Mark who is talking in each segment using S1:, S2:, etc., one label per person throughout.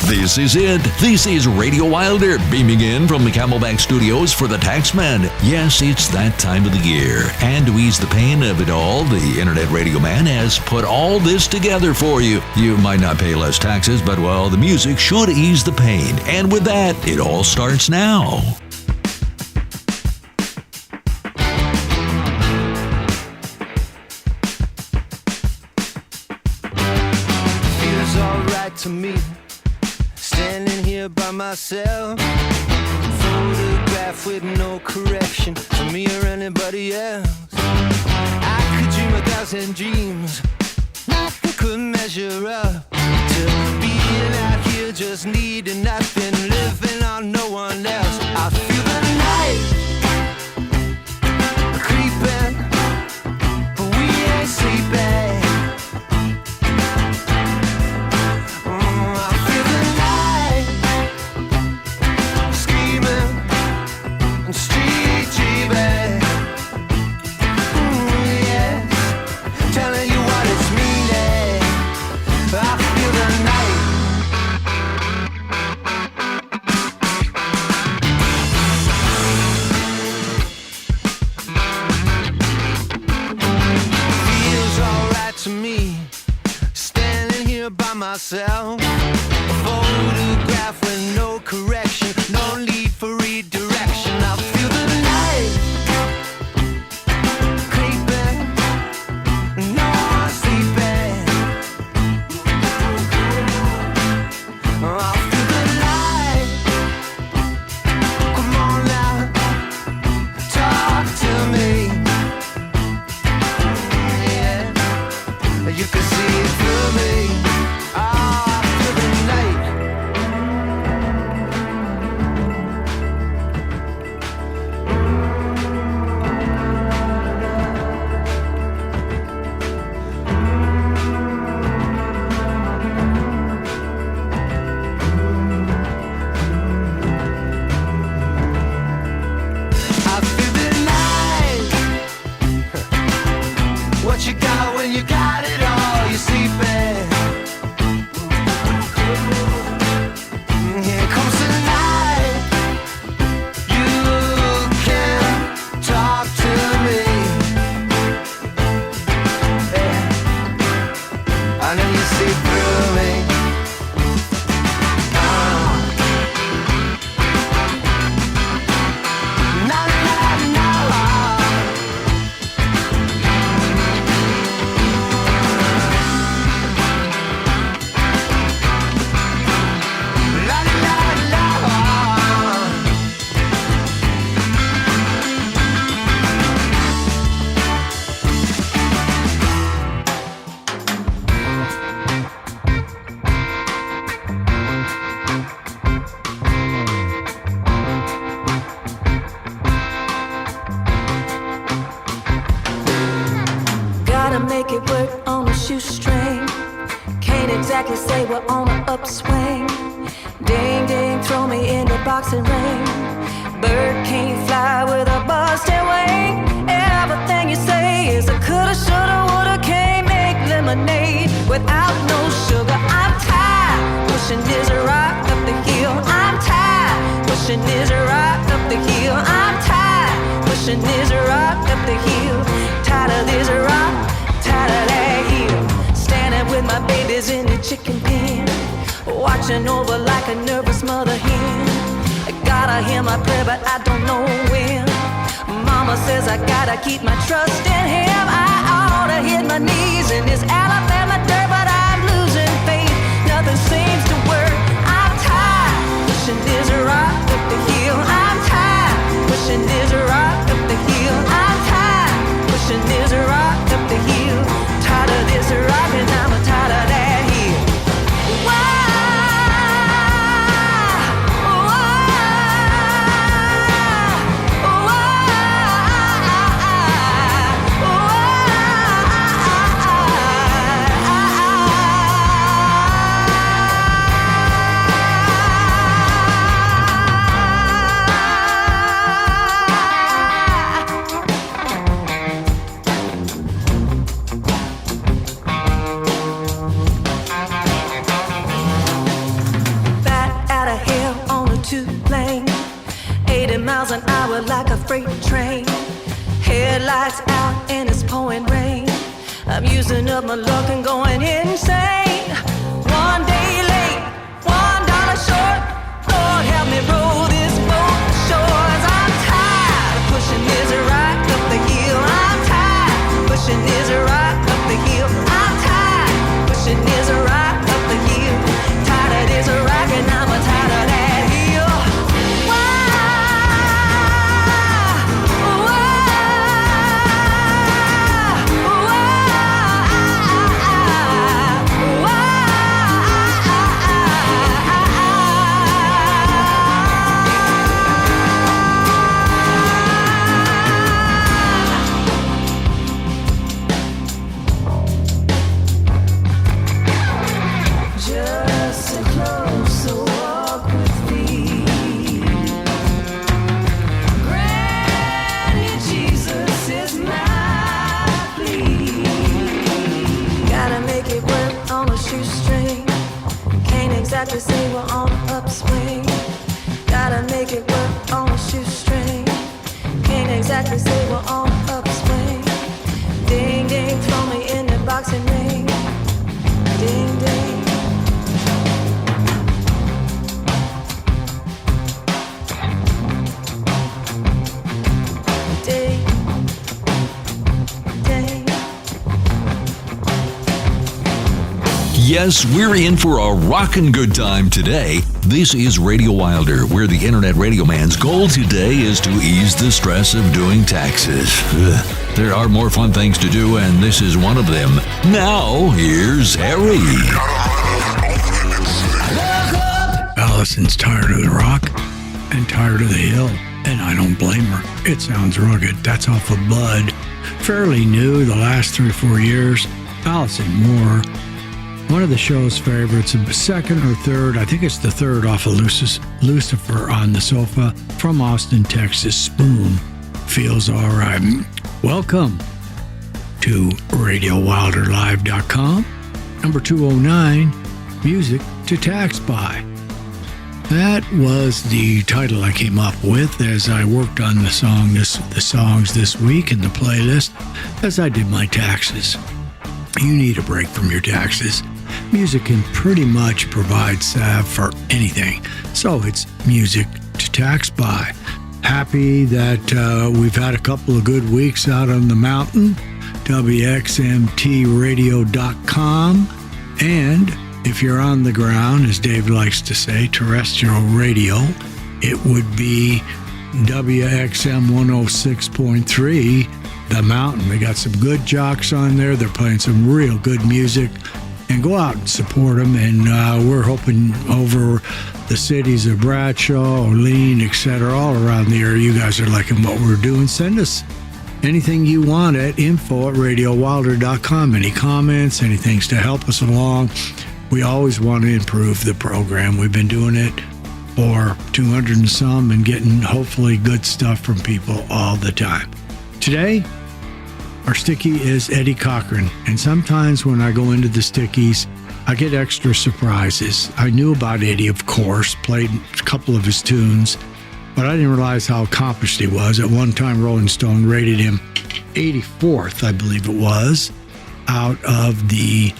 S1: This is it. This is Radio Wilder, beaming in from the Camelback Studios for the Taxman. Yes, it's that time of the year. And to ease the pain of it all, the Internet Radio Man has put all this together for you. You might not pay less taxes, but, well, the music should ease the pain. And with that, it all starts now.
S2: Feels alright to me, standing here by myself, photograph with no correction for me or anybody else. I could dream 1,000 dreams, nothing could measure up to being out here just needing nothing, living on no one else. I feel the night creeping, but we ain't sleeping. Myself, a photograph with no correction, no need for redirection. I feel the night creeping, no one sleeping. I feel the light. Come on now, talk to me. Yeah, you can see it through me. What you got when you got it all? You're sleeping. Here comes the night. You can talk to me. Yeah. I know you see through me.
S3: Exactly say we're on an upswing. Ding ding, throw me in the boxing ring. Bird can't fly with a busted wing. Everything you say is a coulda, shoulda, woulda. Can't make lemonade without no sugar. I'm tired, pushing this rock up the hill. I'm tired, pushing this rock up the hill. I'm tired, pushing this rock up the hill. Tired of this rock, tired of that hill. Standing with my babies in the chicken pen, watching over like a nervous mother hen. I gotta hear my prayer, but I don't know when. Mama says I gotta keep my trust in him. I ought to hit my knees in this Alabama dirt, but I'm losing faith. Nothing seems to work. I'm tired, pushing this rock up the hill. I'm tired, pushing this rock up the hill. I'm tired, pushing this rock up the hill. Tired of this rock and I'm tired of that hill. power like a freight train. Headlights out and it's pouring rain. I'm using up my luck and going insane. One day late, $1 short. Lord help me roll this boat to shores. I'm tired of pushing this right up the hill. I'm tired of pushing this right up the hill. I'm tired of pushing this right up the hill. Tired of this rock and I'm tired of that hill. Just a closer walk with me. Granny Jesus is my plea. Gotta make it work on a shoestring. Can't exactly say we're on an upswing. Gotta make it work on a shoestring. Can't exactly say we're on an upswing. Ding ding, throw me in the boxing ring. Ding ding. Ding ding.
S1: Yes, we're in for a rockin' good time today. This is Radio Wilder, where the Internet Radio Man's goal today is to ease the stress of doing taxes. Ugh. There are more fun things to do, and this is one of them. Now, here's Harry.
S4: Allison's tired of the rock and tired of the hill, and I don't blame her. It sounds rugged. That's off of Bud. Fairly new, the last 3 or 4 years. Allison Moore, one of the show's favorites, second or third, I think it's the third off of Lucifer on the Sofa from Austin, Texas. Spoon feels all right. Welcome to RadioWilderLive.com, number 209, Music to Tax By. That was the title I came up with as I worked on the songs this week in the playlist as I did my taxes. You need a break from your taxes. Music can pretty much provide salve for anything, so it's music to tax by. Happy that we've had a couple of good weeks out on the mountain, WXMTradio.com, and if you're on the ground, as Dave likes to say, terrestrial radio, it would be WXM 106.3, The Mountain. They got some good jocks on there. They're playing some real good music. And go out and support them. And we're hoping over the cities of Bradshaw, Olean, etc., all around the area, you guys are liking what we're doing. Send us anything you want at info@radiowilder.com. Any comments, any things to help us along. We always want to improve the program. We've been doing it for 200 and some and getting hopefully good stuff from people all the time. Today, our sticky is Eddie Cochran, and sometimes when I go into the stickies, I get extra surprises. I knew about Eddie, of course, played a couple of his tunes, but I didn't realize how accomplished he was. At one time, Rolling Stone rated him 84th, I believe it was, out of the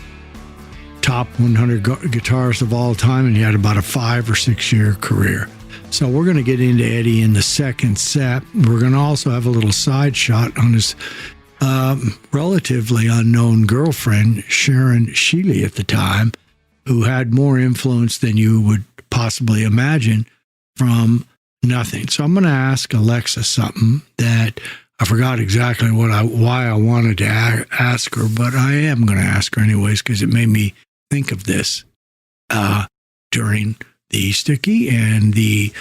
S4: top 100 guitarists of all time, and he had about a 5 or 6 year career. So we're going to get into Eddie in the second set. We're going to also have a little side shot on his relatively unknown girlfriend, Sharon Sheely at the time, who had more influence than you would possibly imagine from nothing. So I'm going to ask Alexa something that I forgot exactly why I wanted to ask her, but I am going to ask her anyways because it made me think of this during the sticky and the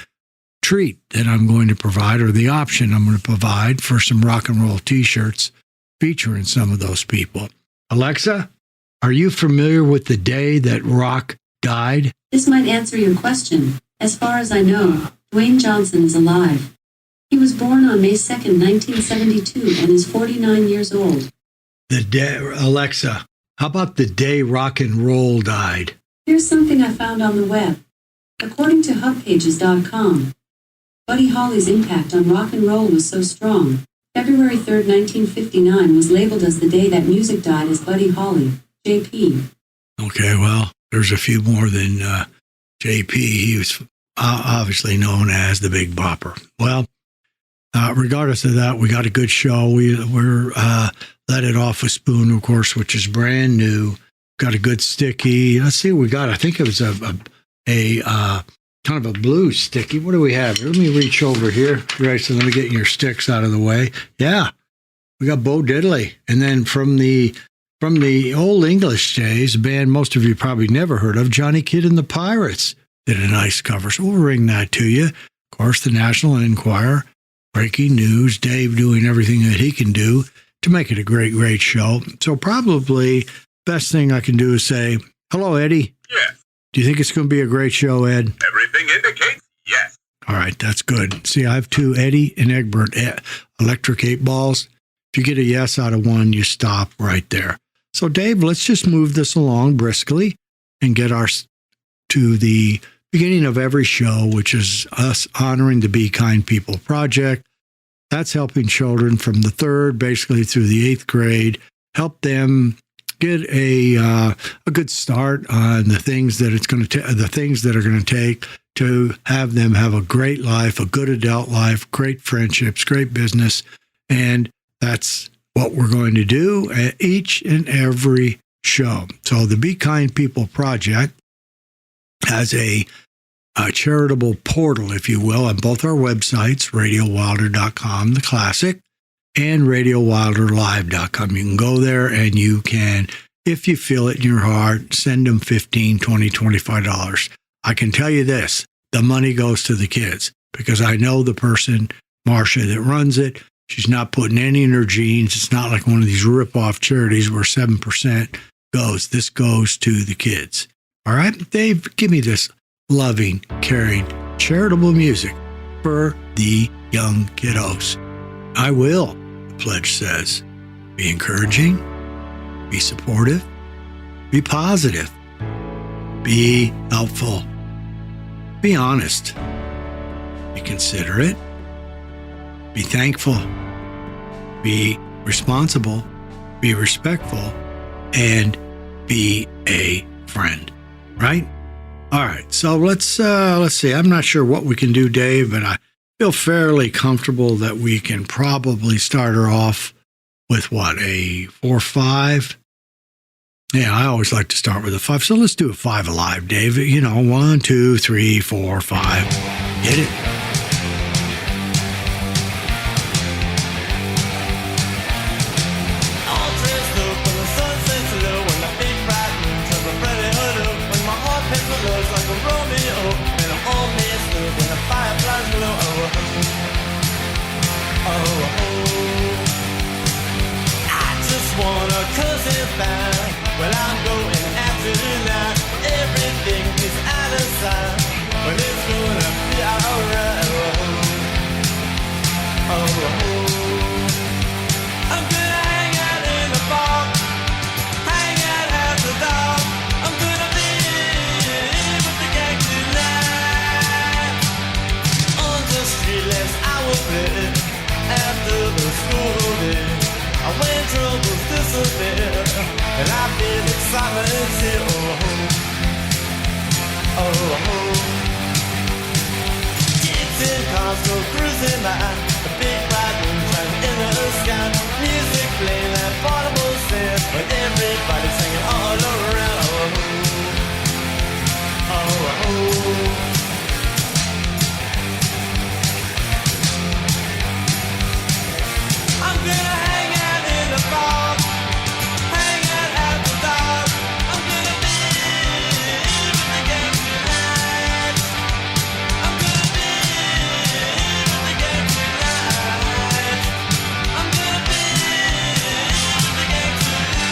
S4: treat that I'm going to provide, or the option I'm going to provide for some rock and roll t-shirts featuring some of those people. Alexa, are you familiar with the day that rock died?
S5: This might answer your question. As far as I know, Dwayne Johnson is alive. He was born on May 2nd, 1972, and is 49 years old.
S4: The day, Alexa, how about the day rock and roll died?
S5: Here's something I found on the web. According to hubpages.com, Buddy Holly's impact on rock and roll was so strong. February 3, 1959 was labeled as the day that music died as Buddy Holly, J.P.
S4: Okay, well, there's a few more than J.P. He was obviously known as the Big Bopper. Well, regardless of that, we got a good show. We're let it off with Spoon, of course, which is brand new. Got a good sticky. Let's see what we got. I think it was a kind of a blue sticky. What do we have? Let me reach over here. Right, so let me get your sticks out of the way. Yeah, we got Bo Diddley. And then from the old English days, a band most of you probably never heard of, Johnny Kidd and the Pirates, did a nice cover. So we'll ring that to you. Of course, the National Enquirer, breaking news, Dave doing everything that he can do to make it a great, great show. So probably best thing I can do is say, hello, Eddie.
S6: Yes.
S4: Do you think it's going to be a great show, Ed?
S6: Everything indicates yes.
S4: All right, that's good. See, I have two Eddie and Egbert electric 8 balls. If you get a yes out of one, you stop right there. So, Dave, let's just move this along briskly and get to the beginning of every show, which is us honoring the Be Kind People Project. That's helping children from the 3rd, basically through the 8th grade, help them get a good start on the things that are going to take to have them have a great life, a good adult life, great friendships, great business, and that's what we're going to do at each and every show. So the Be Kind People Project has a charitable portal, if you will, on both our websites, radiowilder.com, the classic, and radiowilderlive.com. You can go there and you can, if you feel it in your heart, send them $15, $20, $25. I can tell you this, the money goes to the kids because I know the person, Marcia, that runs it. She's not putting any in her jeans. It's not like one of these rip-off charities where 7% goes. This goes to the kids. All right, Dave, give me this loving, caring, charitable music for the young kiddos. I will, the pledge says. Be encouraging, be supportive, be positive, be helpful, be honest, be considerate, be thankful, be responsible, be respectful, and be a friend, right? All right, so let's see. I'm not sure what we can do, Dave, but I feel fairly comfortable that we can probably start her off with what, a 4-5? Yeah, I always like to start with a 5. So let's do a 5 alive, Dave. 1, 2, 3, 4, 5. Get it?
S2: Well, I'm going after tonight. Everything is out of sight, but it's gonna be alright. I'm gonna hang out in the park, hang out after dark. I'm gonna be with the gang tonight. On the street, less I will play after the school day. When troubles disappear and I feel excitement here, Dixon cars go cruising by, the big bright moon shining in the sky, music playing that portable sound, but everybody's singing all around, I'm gonna hang out in the park, hang out after dark. I'm gonna be with the gang tonight. I'm gonna be with the gang tonight. I'm gonna be with the gang tonight.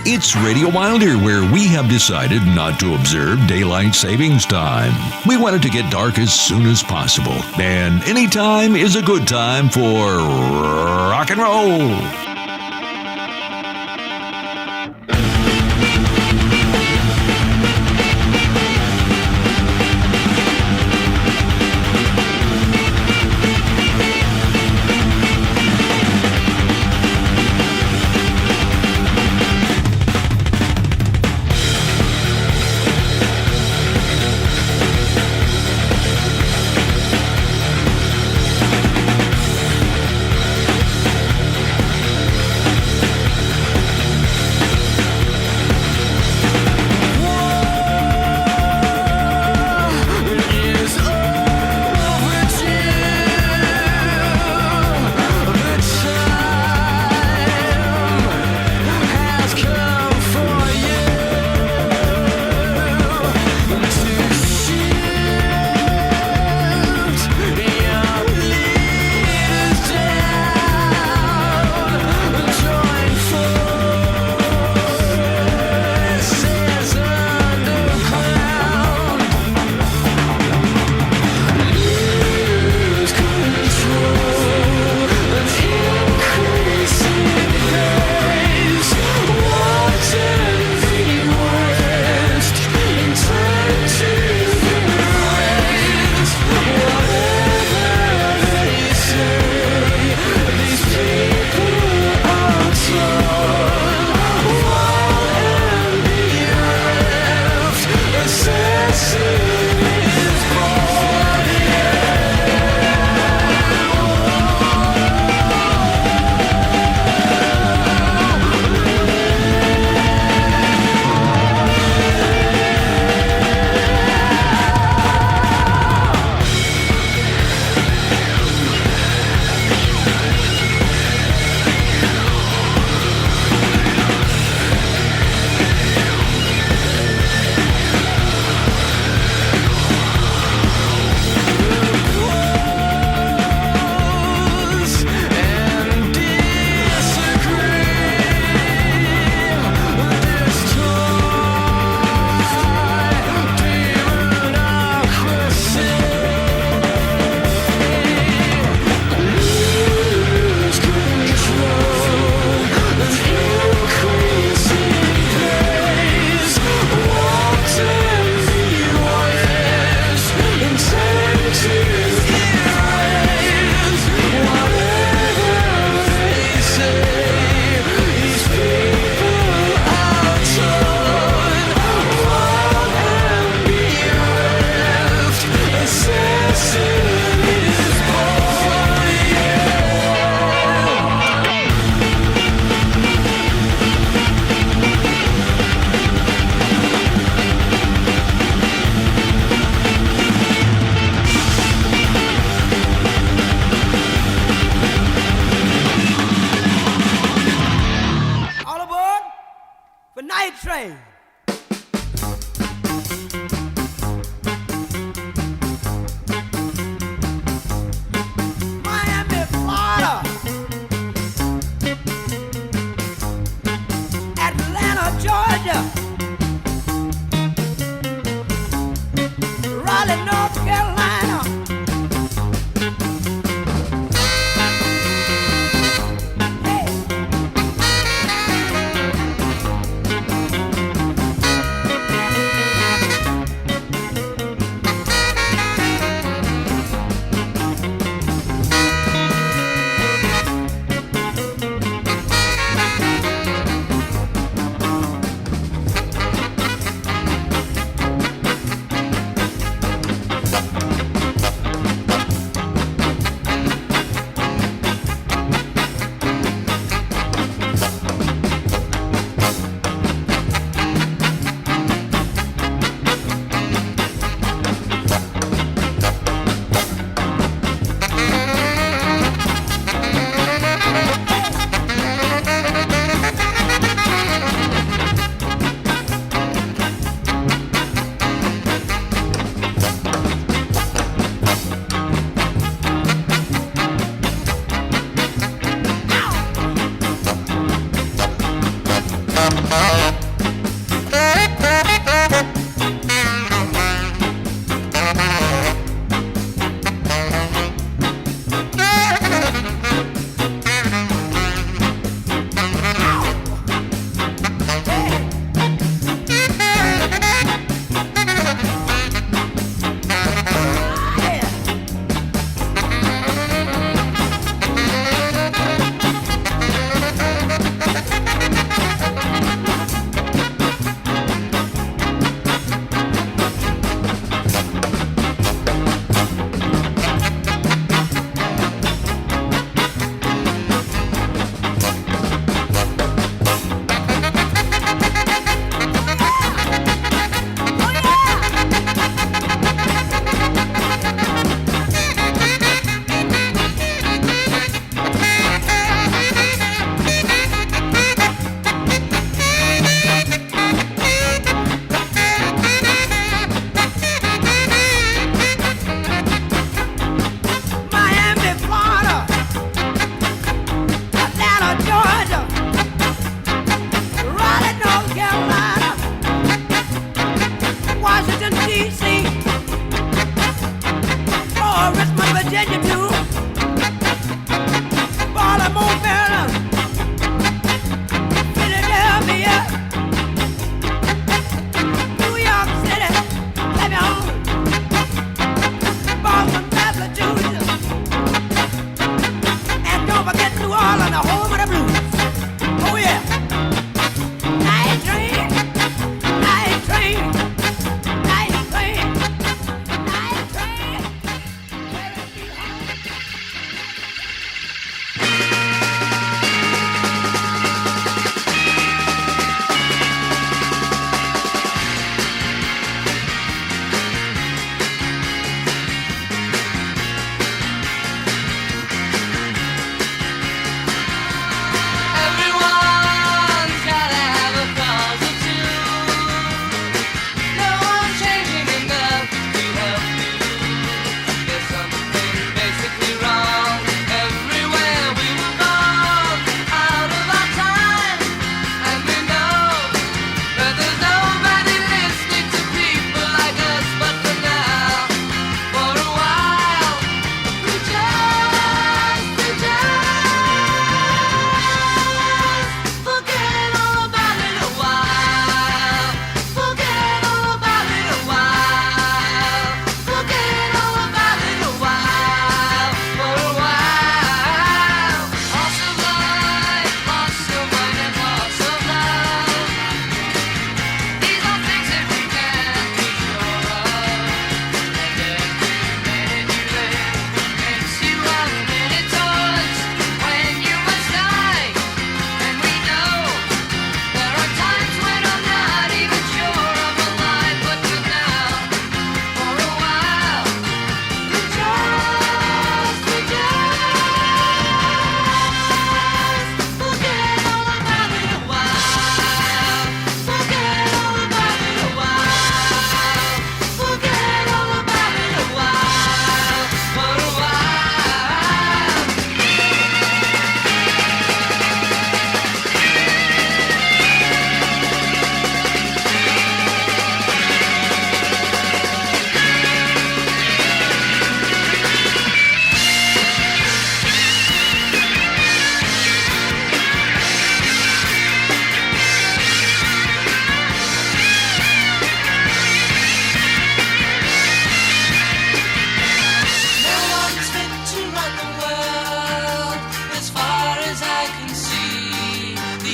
S1: It's Radio Wilder, where we have decided not to observe daylight savings time. We want it to get dark as soon as possible, and any time is a good time for rock and roll.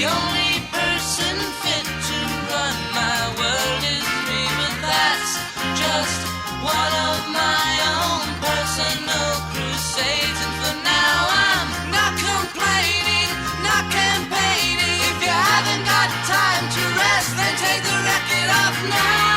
S2: The only person fit to run my world is me, but that's just one of my own personal crusades. And for now I'm not complaining, not campaigning. If you haven't got time to rest, then take the record off now.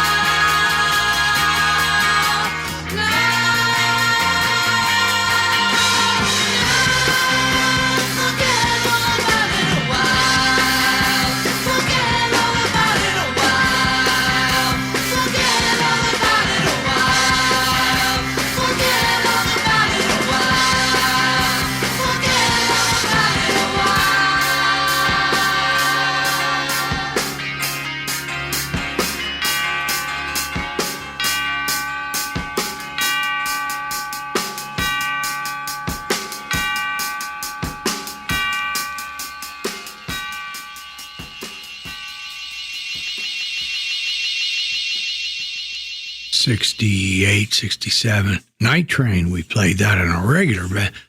S4: '68, '67. Night Train, we played that on a regular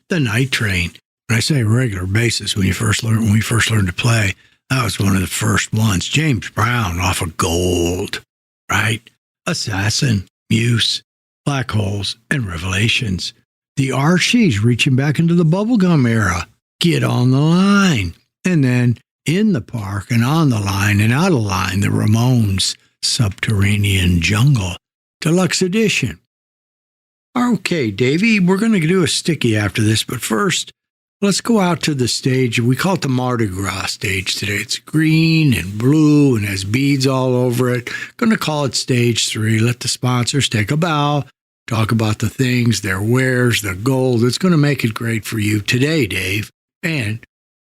S4: the Night Train. When I say regular basis, when we first learned to play, that was one of the first ones. James Brown off of Gold, right? Assassin, Muse, Black Holes, and Revelations. The Archies reaching back into the bubblegum era. Get on the Line. And then In the Park and On the Line and Out of Line, the Ramones, Subterranean Jungle. Deluxe edition. Okay, Davey, we're going to do a sticky after this, but first, let's go out to the stage. We call it the Mardi Gras stage today. It's green and blue and has beads all over it. Going to call it stage 3. Let the sponsors take a bow, talk about the things, their wares, their gold. It's going to make it great for you today, Dave, and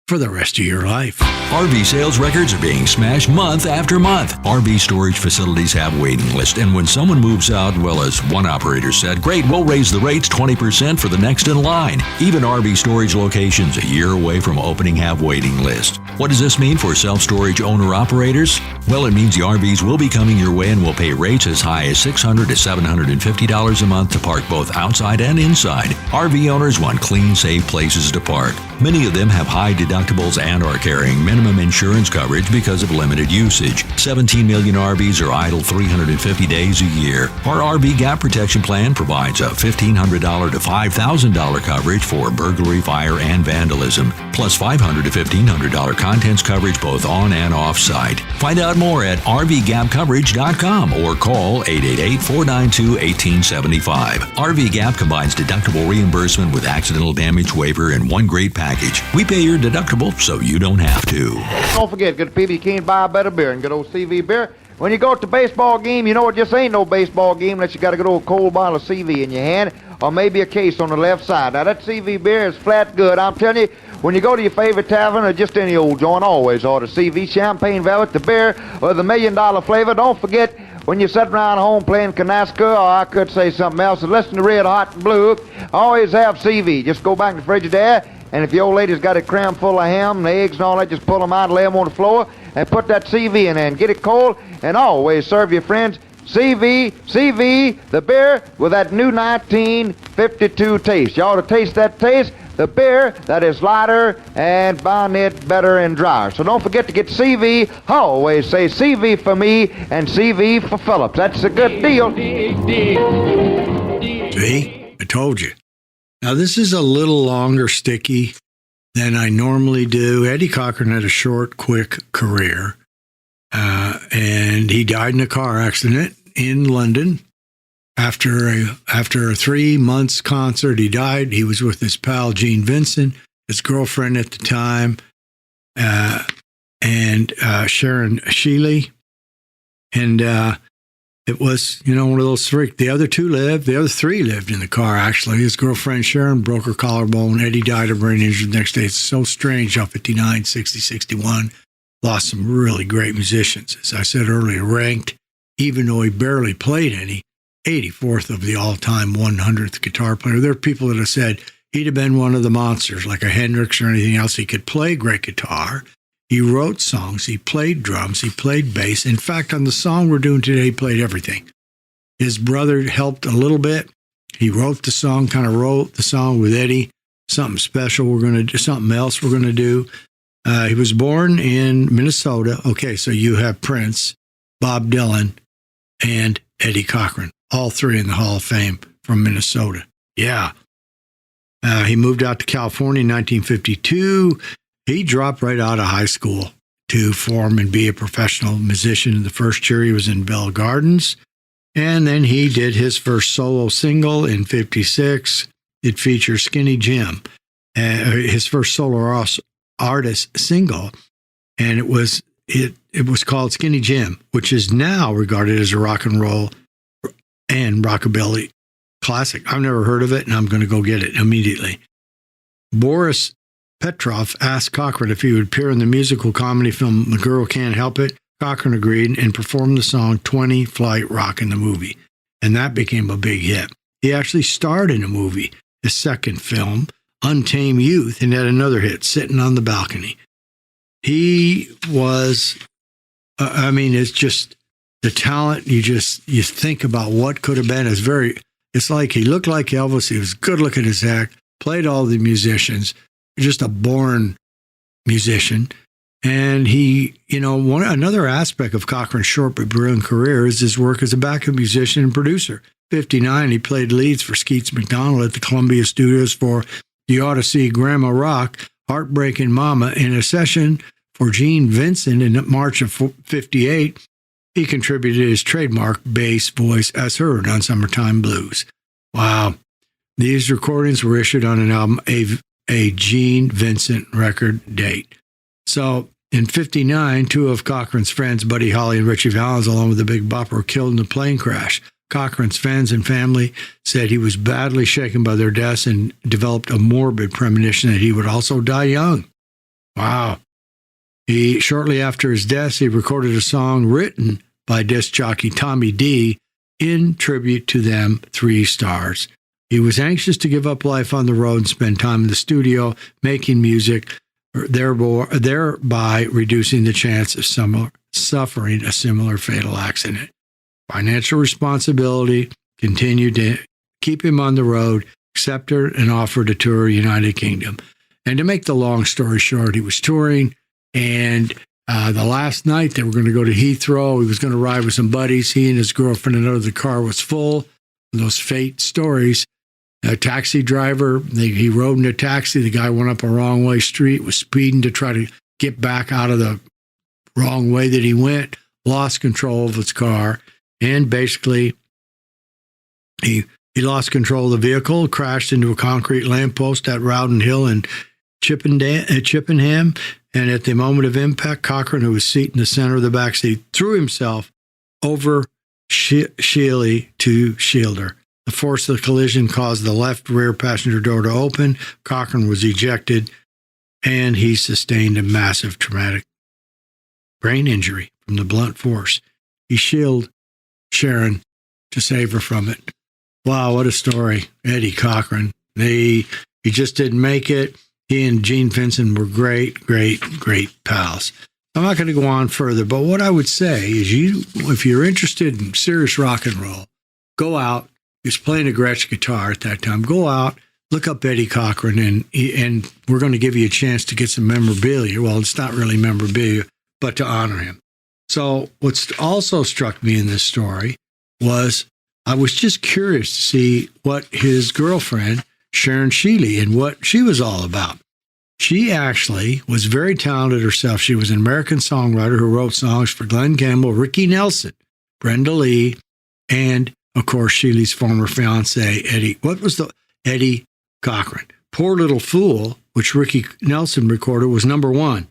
S4: for the rest of your life.
S1: RV sales records are being smashed month after month. RV storage facilities have waiting lists, and when someone moves out, well, as one operator said, great, we'll raise the rates 20% for the next in line. Even RV storage locations a year away from opening have waiting lists. What does this mean for self-storage owner-operators? Well, it means the RVs will be coming your way and will pay rates as high as $600 to $750 a month to park both outside and inside. RV owners want clean, safe places to park. Many of them have high deductibles and are carrying minimum insurance coverage because of limited usage. 17 million RVs are idle 350 days a year. Our RV gap protection plan provides a $1,500 to $5,000 coverage for burglary, fire, and vandalism, plus $500 to $1,500 contents coverage both on and off-site. Find out more at rvgapcoverage.com or call 888-492-1875. RV Gap combines deductible reimbursement with accidental damage waiver in one great package. We pay your deductible so you don't have to.
S7: Don't forget, good people, you can't buy a better beer than good old CV beer. When you go to the baseball game, you know it just ain't no baseball game unless you got a good old cold bottle of CV in your hand, or maybe a case on the left side. Now, that CV beer is flat good. I'm telling you, when you go to your favorite tavern or just any old joint, always order CV, Champagne Velvet, the beer, or the $1 million flavor. Don't forget, when you sit around home playing canasta, or I could say something else, and listen to Red Hot and Blue, always have CV. Just go back to the Frigidaire, and if your old lady's got it crammed full of ham and eggs and all that, just pull them out and lay them on the floor and put that CV in there and get it cold, and always serve your friends CV, the beer with that new 1952 taste. You ought to taste that taste, the beer that is lighter and bonnet better and drier. So don't forget to get CV. I always say CV for me and CV for Phillips. That's a good deal.
S4: See? I told you. Now, this is a little longer sticky than I normally do. Eddie Cochran had a short, quick career, and he died in a car accident in London. After a 3 months concert, he died. He was with his pal Gene Vincent, his girlfriend at the time, and Sharon Sheely. And it was, one of those three. The other three lived in the car, actually. His girlfriend Sharon broke her collarbone. Eddie died of brain injury the next day. It's so strange how 59, 60, 61 lost some really great musicians. As I said earlier, ranked, even though he barely played any, 84th of the all-time 100th guitar player. There are people that have said he'd have been one of the monsters, like a Hendrix or anything else. He could play great guitar. He wrote songs. He played drums. He played bass. In fact, on the song we're doing today, he played everything. His brother helped a little bit. He wrote the song, kind of wrote the song with Eddie. Something special we're going to do, something else we're going to do. He was born in Minnesota. Okay, so you have Prince, Bob Dylan, and Eddie Cochran, all three in the Hall of Fame from Minnesota. Yeah. He moved out to California in 1952. He dropped right out of high school to form and be a professional musician. The first year he was in Bell Gardens, and then he did his first solo single in 56. It features Skinny Jim, his first solo artist single, and it was called Skinny Jim, which is now regarded as a rock and roll and rockabilly classic. I've never heard of it, and I'm going to go get it immediately. Boris Petrov asked Cochran if he would appear in the musical comedy film The Girl Can't Help It. Cochran agreed and performed the song 20 Flight Rock in the movie, and that became a big hit. He actually starred in a movie, his second film, Untamed Youth, and had another hit, Sitting on the Balcony. He was, it's just the talent. You think about what could have been. It's like he looked like Elvis. He was good looking as heck, played all the musicians, just a born musician. And he, another aspect of Cochran's short but brilliant career is his work as a backup musician and producer. 59, he played leads for Skeets McDonald at the Columbia Studios for You Ought to See Grandma Rock, Heartbreaking Mama. In a session for Gene Vincent in March of 58, he contributed his trademark bass voice as heard on Summertime Blues. Wow. These recordings were issued on an album, a Gene Vincent record date. So in 59, two of Cochran's friends, Buddy Holly and Richie Valens, along with the Big Bopper, were killed in a plane crash. Cochran's fans and family said he was badly shaken by their deaths and developed a morbid premonition that he would also die young. Wow. Shortly after his death, he recorded a song written by disc jockey Tommy D in tribute to them 3 stars. He was anxious to give up life on the road and spend time in the studio making music, thereby reducing the chance of suffering a similar fatal accident. Financial responsibility continued to keep him on the road, accepted and offered to tour United Kingdom. And to make the long story short, he was touring, and the last night they were going to go to Heathrow. He was going to ride with some buddies. He and his girlfriend, another, the car was full of those fate stories. A taxi driver, he rode in a taxi. The guy went up a wrong way street, was speeding to try to get back out of the wrong way that he went, lost control of his car, and basically he lost control of the vehicle, crashed into a concrete lamppost at Rowden Hill in Chippenham, and at the moment of impact, Cochran, who was seated in the center of the backseat, threw himself over Sheely to shield her. The force of the collision caused the left rear passenger door to open. Cochran was ejected, and he sustained a massive traumatic brain injury from the blunt force. He shielded Sharon to save her from it. Wow, what a story. Eddie Cochran. He just didn't make it. He and Gene Vincent were great pals. I'm not going to go on further, but what I would say is if you're interested in serious rock and roll, go out. He was playing a Gretsch guitar at that time. Go out, look up Eddie Cochran, and we're going to give you a chance to get some memorabilia. Well, it's not really memorabilia, but to honor him. So what's also struck me in this story was I was just curious to see what his girlfriend, Sharon Sheely, and what she was all about. She actually was very talented herself. She was an American songwriter who wrote songs for Glenn Campbell, Ricky Nelson, Brenda Lee, and of course, Sheely's former fiancé, Eddie Cochran. Poor Little Fool, which Ricky Nelson recorded, was number 1.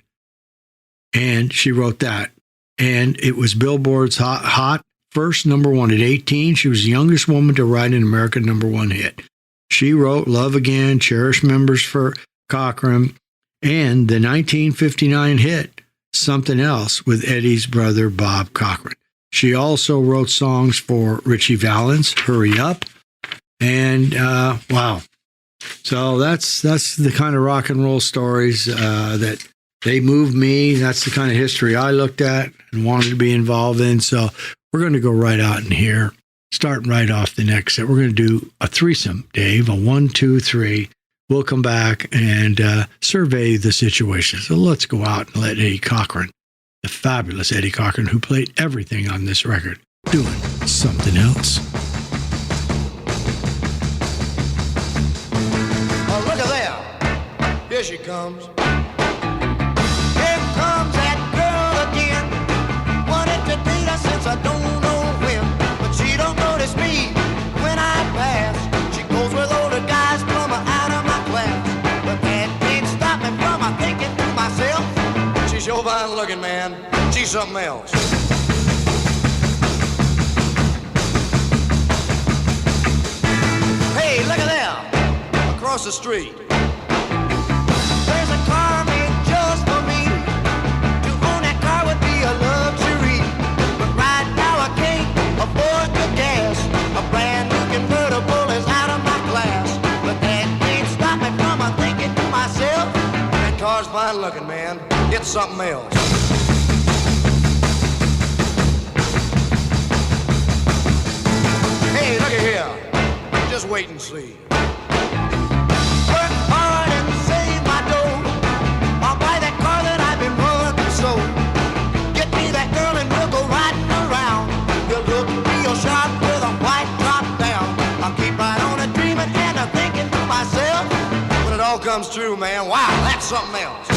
S4: And she wrote that. And it was Billboard's hot first number 1 at 18. She was the youngest woman to write an American number 1 hit. She wrote Love Again, Cherished Members for Cochran, and the 1959 hit, Something Else, with Eddie's brother, Bob Cochran. She also wrote songs for Richie Valens, Hurry Up, and wow. So that's the kind of rock and roll stories that they moved me. That's the kind of history I looked at and wanted to be involved in. So we're going to go right out in here, starting right off the next set. We're going to do a threesome, Dave, a 1, 2, 3. we'll come back and survey the situation. So let's go out and let Eddie Cochran, the fabulous Eddie Cochran, who played everything on this record, doing something else.
S2: Oh, look at there. Here she comes. Here comes that girl again. Wanted to date her since I don't know when. But she don't notice me when I pass. She goes with older guys from out of my class. But that can't stop me from thinking to myself. She's sure fine looking, man. She's something else. Hey, look at there. Across the street. There's a car made just for me. To own that car would be a luxury. But right now I can't afford the gas. A brand new convertible is out of my class. But that can't stop me from thinking to myself. That car's fine looking, man. It's something else. Hey, look at here. Just wait and see. Work hard and save my dough. I'll buy that car that I've been working so. Get me that girl and we'll go riding around. We'll look real sharp with a white top down. I'll keep right on dreaming and thinking to myself. When it all comes true, man, wow, that's something else.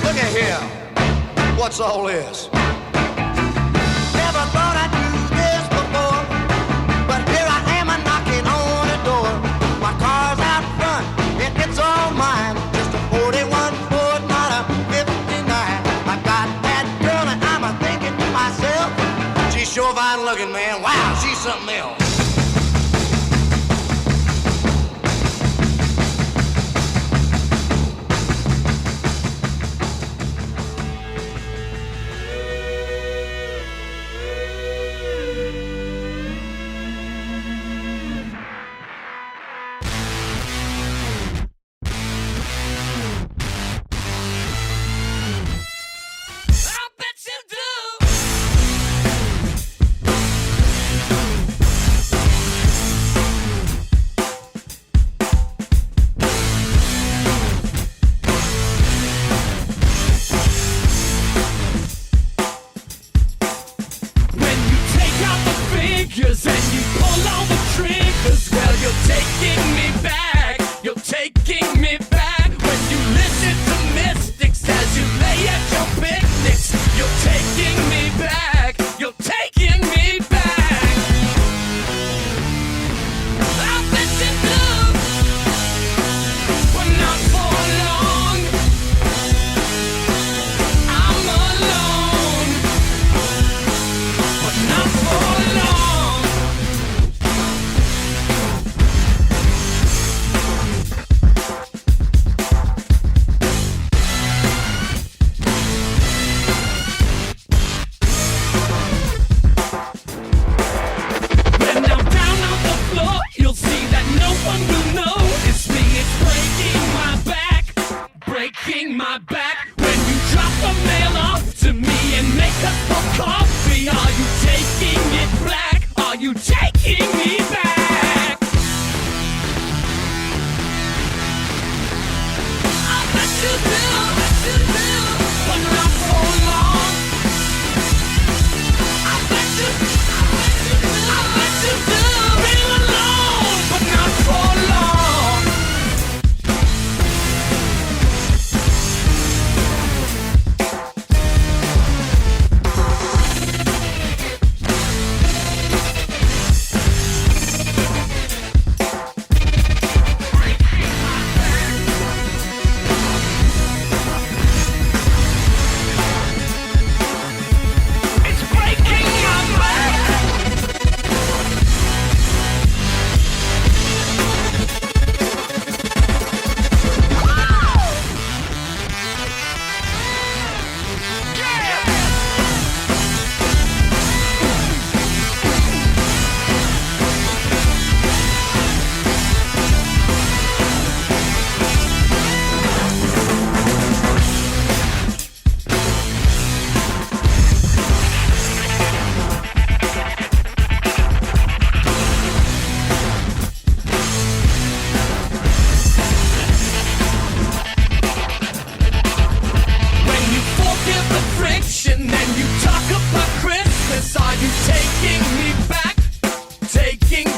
S2: Look at here. What's all this? Never thought I'd do this before, but here I am knocking on the door. My car's out front and it's all mine. Just a 41 Ford, not a 59. I got that girl and I'm thinking to myself, she's sure fine looking, man. Wow, she's something else.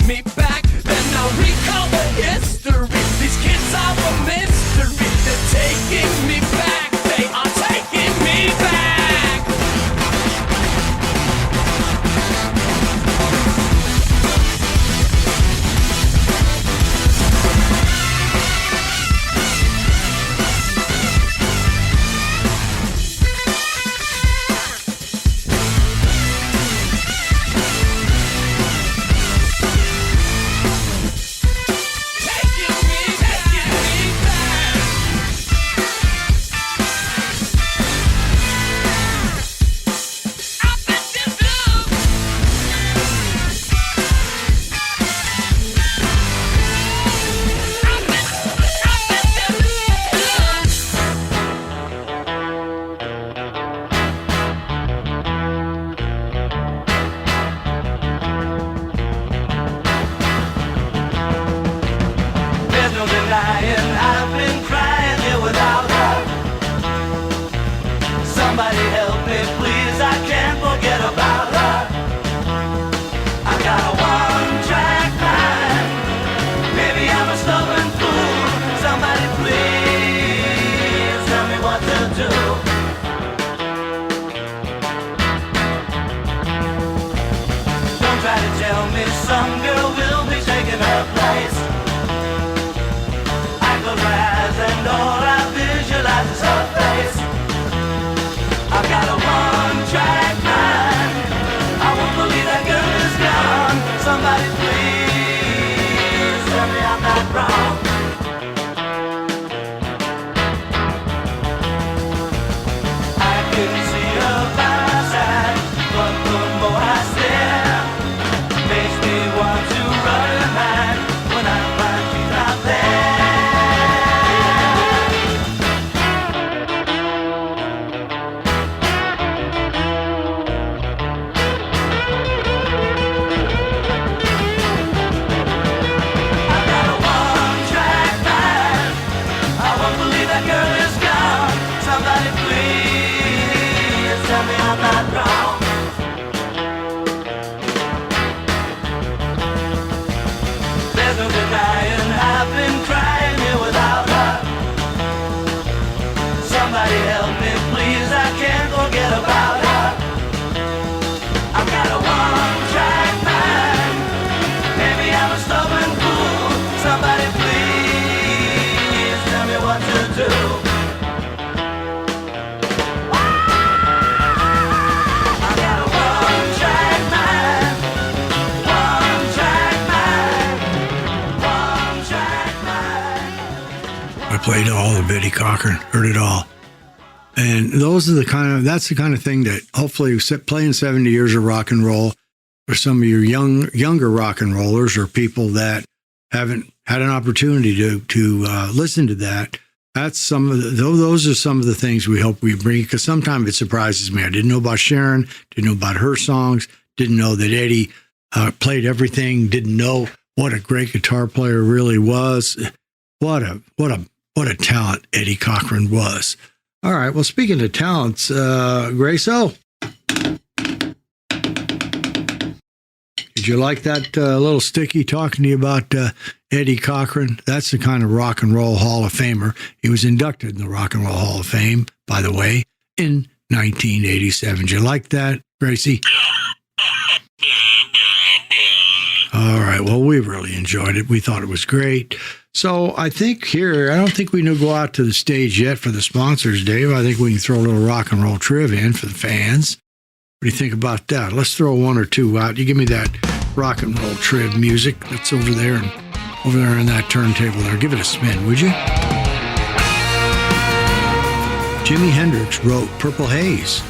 S2: me back, then I'll recall the history. These kids are a mystery. They're taking me back. They are taking me back.
S4: Played all of Eddie Cochran, heard it all. And that's the kind of thing that hopefully playing 70 years of rock and roll for some of your younger rock and rollers or people that haven't had an opportunity to listen to that. Those are some of the things we hope we bring, because sometimes it surprises me. I didn't know about Sharon, didn't know about her songs, didn't know that Eddie played everything, didn't know what a great guitar player really was. What a talent Eddie Cochran was. All right, well, speaking of talents, Grace O, did you like that little sticky talking to you about Eddie Cochran? That's the kind of rock and roll Hall of Famer. He was inducted in the Rock and Roll Hall of Fame, by the way, in 1987. Did you like that, Gracie? All right, well, we really enjoyed it. We thought it was great. So I think here, I don't think we need to go out to the stage yet for the sponsors, Dave. I think we can throw a little rock and roll trivia in for the fans. What do you think about that? Let's throw one or two out. You give me that rock and roll triv music that's over there and over there on that turntable there. Give it a spin, would you? Jimi Hendrix wrote Purple Haze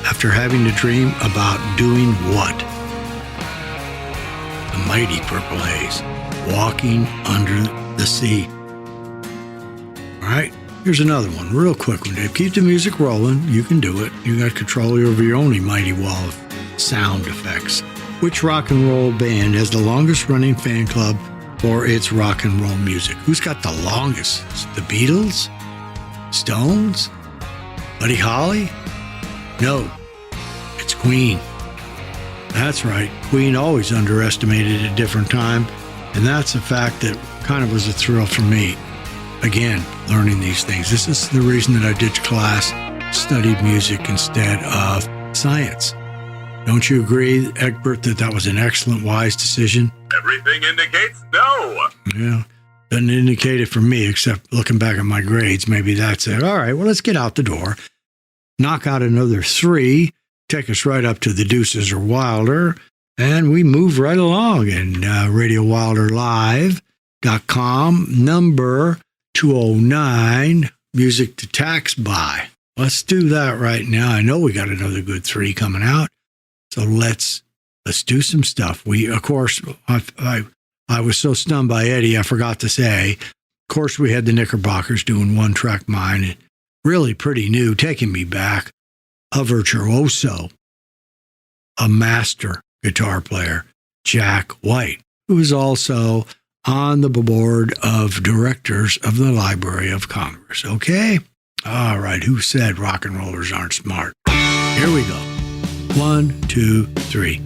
S4: after having to dream about doing what? The mighty Purple Haze, walking under the sea. All right, here's another one, real quick one, Dave. Keep the music rolling. You can do it. You got control over your own mighty wall of sound effects. Which rock and roll band has the longest running fan club for its rock and roll music? Who's got the longest? The Beatles? Stones? Buddy Holly? No, it's Queen. That's right. Queen always underestimated a different time, and that's a fact that kind of was a thrill for me. Again, learning these things. This is the reason that I ditched class, studied music instead of science. Don't you agree, Egbert, that that was an excellent, wise decision?
S6: Everything indicates no.
S4: Yeah, doesn't indicate it for me, except looking back at my grades. Maybe that's it. All right, well, let's get out the door. Knock out another 3, take us right up to the Deuces or Wilder, and we move right along in RadioWilderLive.com, number 209, music to tax by. Let's do that right now. I know we got another good 3 coming out, so let's do some stuff. We, of course, I was so stunned by Eddie, I forgot to say, of course, we had the Knickerbockers doing One Track Mind, really pretty new, taking me back. A virtuoso, a master guitar player, Jack White, who is also on the board of directors of the Library of Congress. Okay? All right, who said rock and rollers aren't smart? Here we go. 1, 2, 3.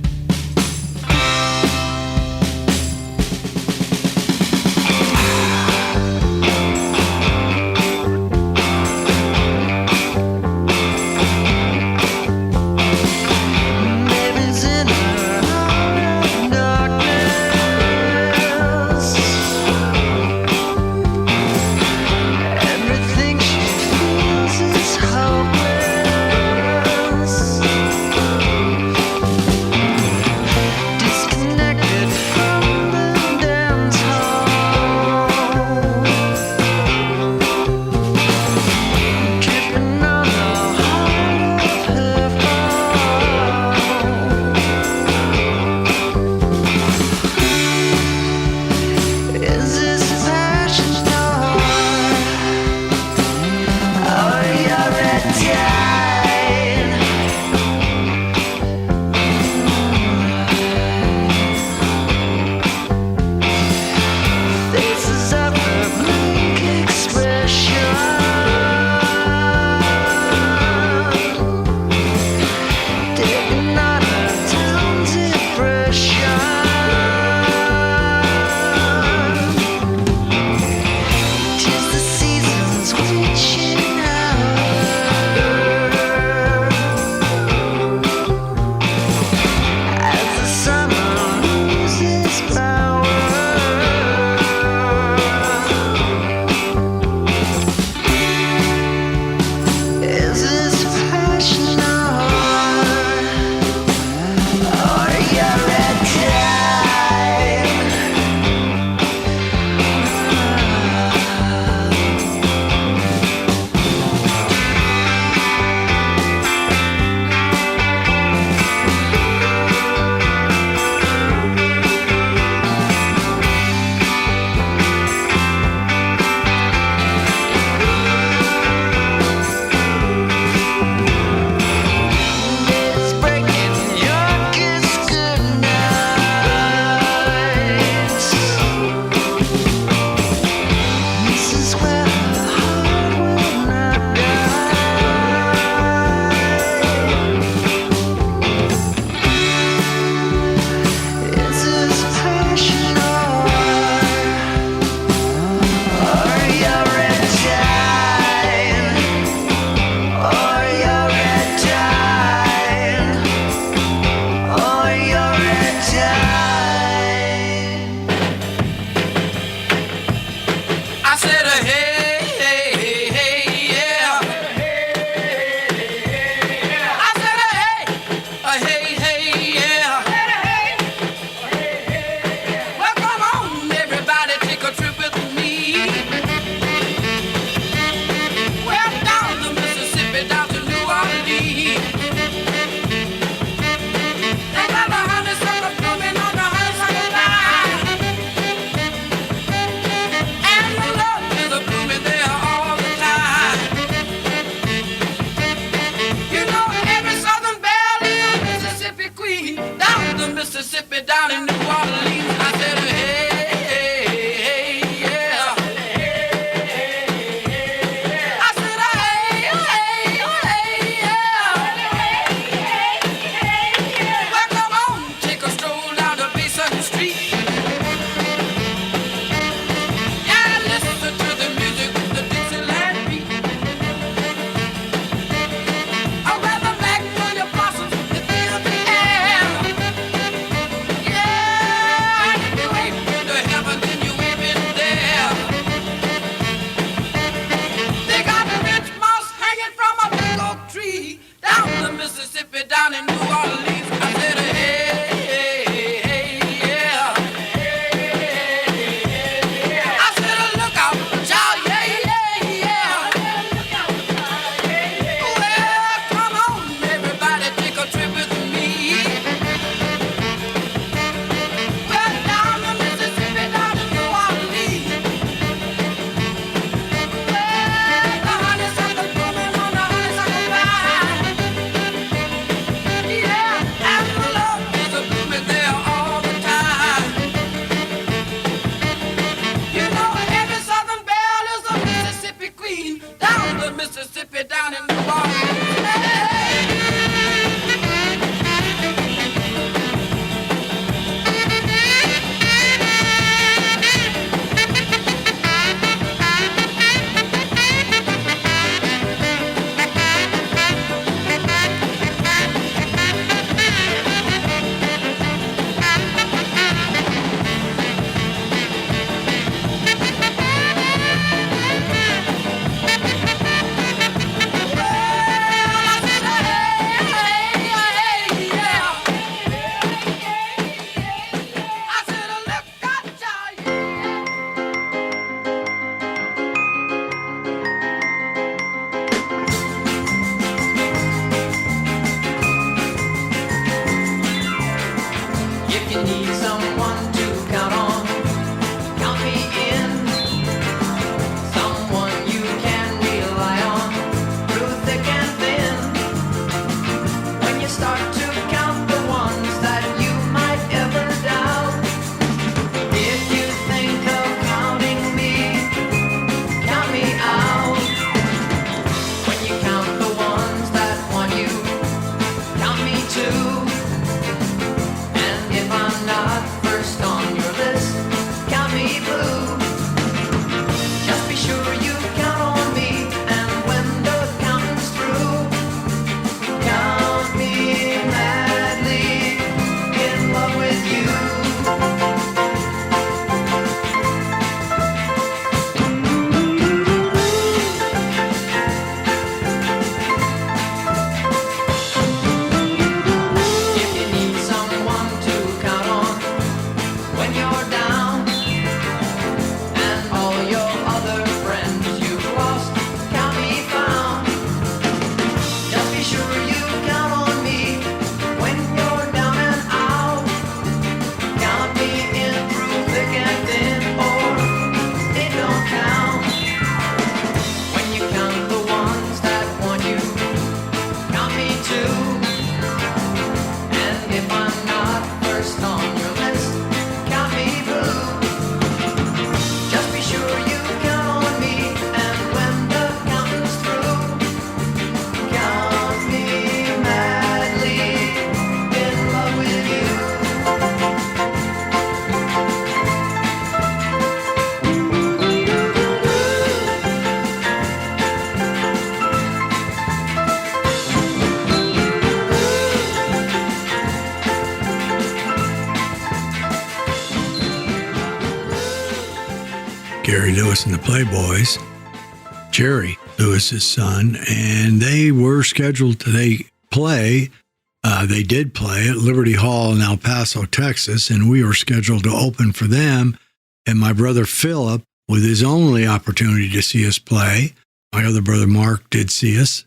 S2: you're down, and all your other friends you've lost count me found. Just be sure you count on me when you're down and out. Count me in through thick and thin, or it don't count. When you count the ones that want you, count me too. And if I'm not first on your list, count me blue. Just be sure you count on me, and when the counting's through, count me madly in love with you.
S4: Gary Lewis and the Playboys, Jerry Lewis's son, and they were scheduled to they did play at Liberty Hall in El Paso, Texas, and we were scheduled to open for them. And my brother Philip, with his only opportunity to see us play, my other brother Mark did see us.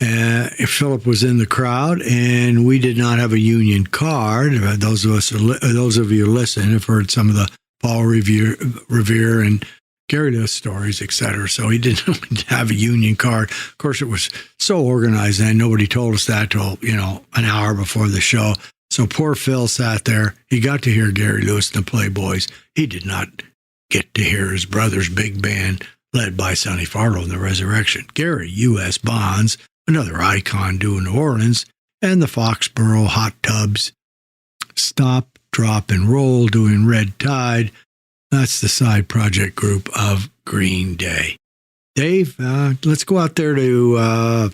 S4: Philip was in the crowd, and we did not have a union card. Those of you who listen have heard some of the Paul Revere and Gary Lewis stories, etc. So he didn't have a union card. Of course, it was so organized, and nobody told us that till, an hour before the show. So poor Phil sat there. He got to hear Gary Lewis and the Playboys. He did not get to hear his brother's big band led by Sonny Farlow and the Resurrection. Gary, U.S. Bonds, another icon doing New Orleans, and the Foxborough Hot Tubs. Stop, Drop, and Roll doing Red Tide. That's the side project group of Green Day. Dave, let's go out there to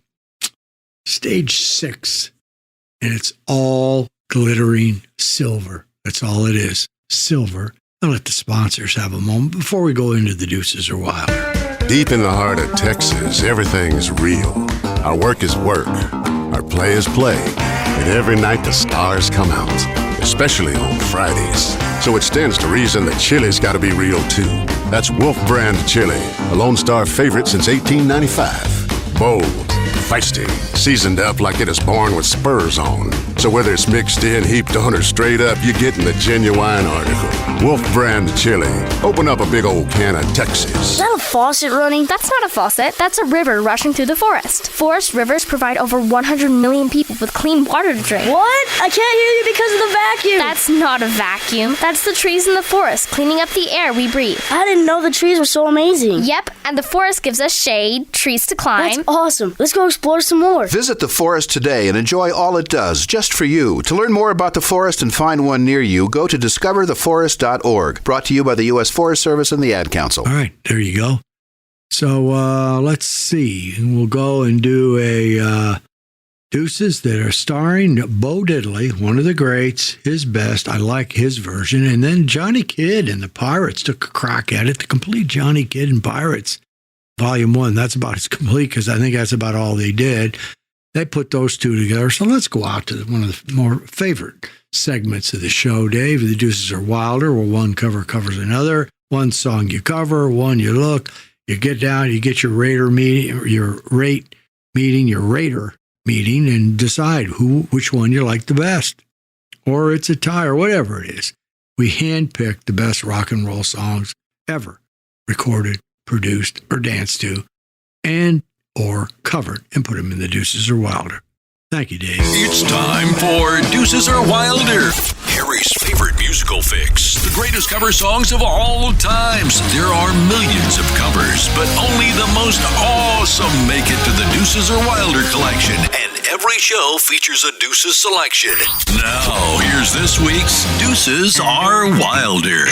S4: stage 6, and it's all glittering silver. That's all it is, silver. I'll let the sponsors have a moment before we go into the Deuces Are Wild.
S8: Deep in the heart of Texas, everything's real. Our work is work, our play is play, and every night the stars come out, especially on Fridays. So it stands to reason that chili's got to be real too. That's Wolf Brand Chili, a Lone Star favorite since 1895. Bold, feisty, seasoned up like it is born with spurs on. So whether it's mixed in, heaped on, or straight up, you're getting the genuine article. Wolf Brand Chili. Open up a big old can of Texas.
S9: Is that a faucet running? That's not a faucet. That's a river rushing through the forest. Forest rivers provide over 100 million people with clean water to drink.
S10: What? I can't hear you because of the vacuum.
S9: That's not a vacuum. That's the trees in the forest cleaning up the air we breathe.
S10: I didn't know the trees were so amazing.
S9: Yep, and the forest gives us shade, trees to climb.
S10: That's awesome. Let's go explore some more.
S11: Visit the forest today and enjoy all it does, just for you. To learn more about the forest and find one near you, go to discovertheforest.org. Brought to you by the U.S. Forest Service and the Ad Council.
S4: All right, there you go. So let's see. We'll go and do a Deuces that are starring Bo Diddley, one of the greats, his best. I like his version. And then Johnny Kidd and the Pirates took a crack at it. The complete Johnny Kidd and Pirates, Volume 1. That's about as complete because I think that's about all they did. They put those two together. So let's go out to one of the more favorite segments of the show, Dave. The Deuces Are Wilder, where one cover covers another. One song you cover, one you look. You get down, you get your rater meeting, your rate meeting, your rater meeting, and decide which one you like the best. Or it's a tie, or whatever it is. We handpick the best rock and roll songs ever recorded, produced, or danced to, and or covered, and put them in the Deuces Are Wilder. Thank you, Dave.
S1: It's time for Deuces Are Wilder, Harry's favorite musical fix. The greatest cover songs of all times. There are millions of covers, but only the most awesome make it to the Deuces Are Wilder collection. And every show features a Deuces selection. Now, here's this week's Deuces Are Wilder.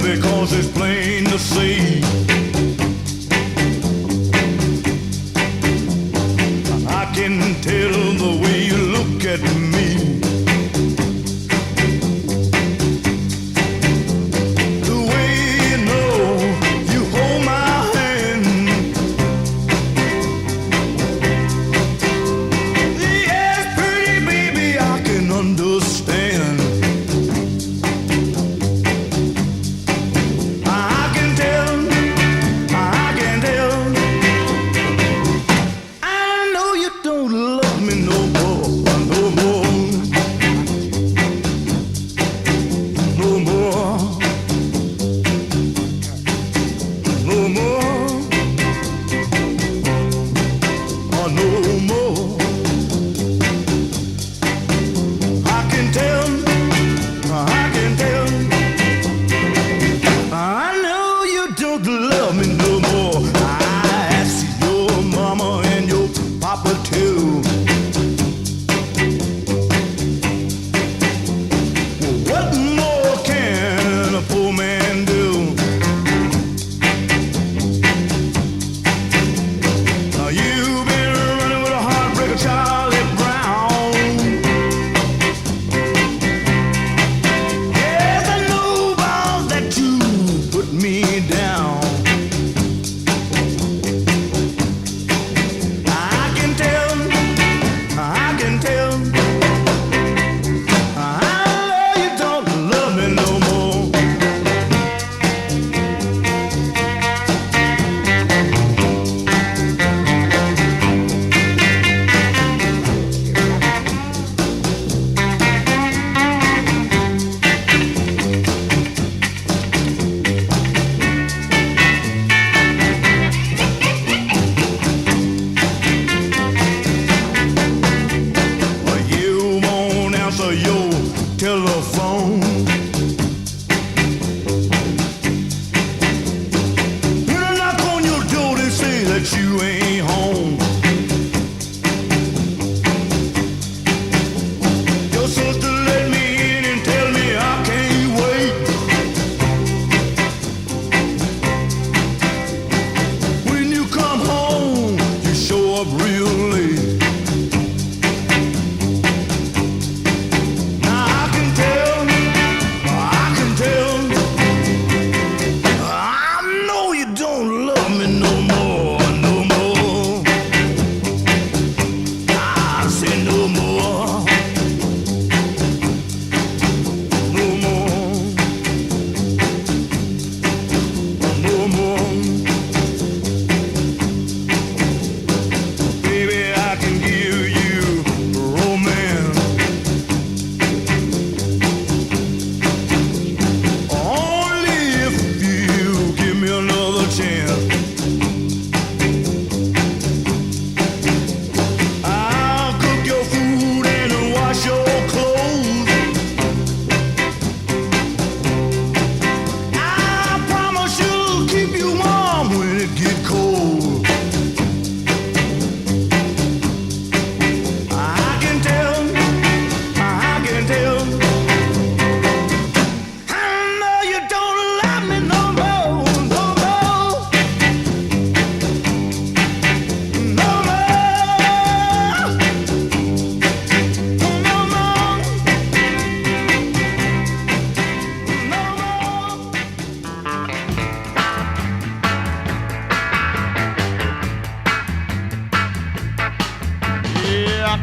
S12: Because it's plain to see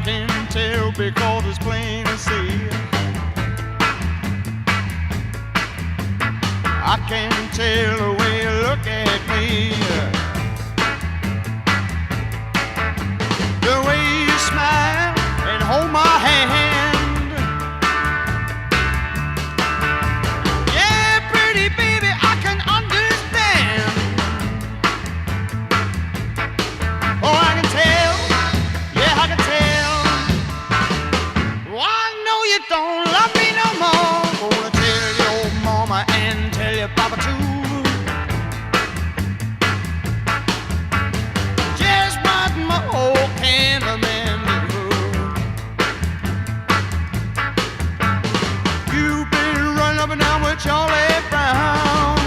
S2: can tell because it's plain to see. I can tell the way you look at me, the way you smile and hold my hand. Yeah, pretty baby, I can understand. Oh, I can tell, yeah, I can tell. Oh, I know you don't love me no more. Gonna tell your mama and tell your papa too. Just what my old cameraman do. You've been running up and down with Charlie Brown.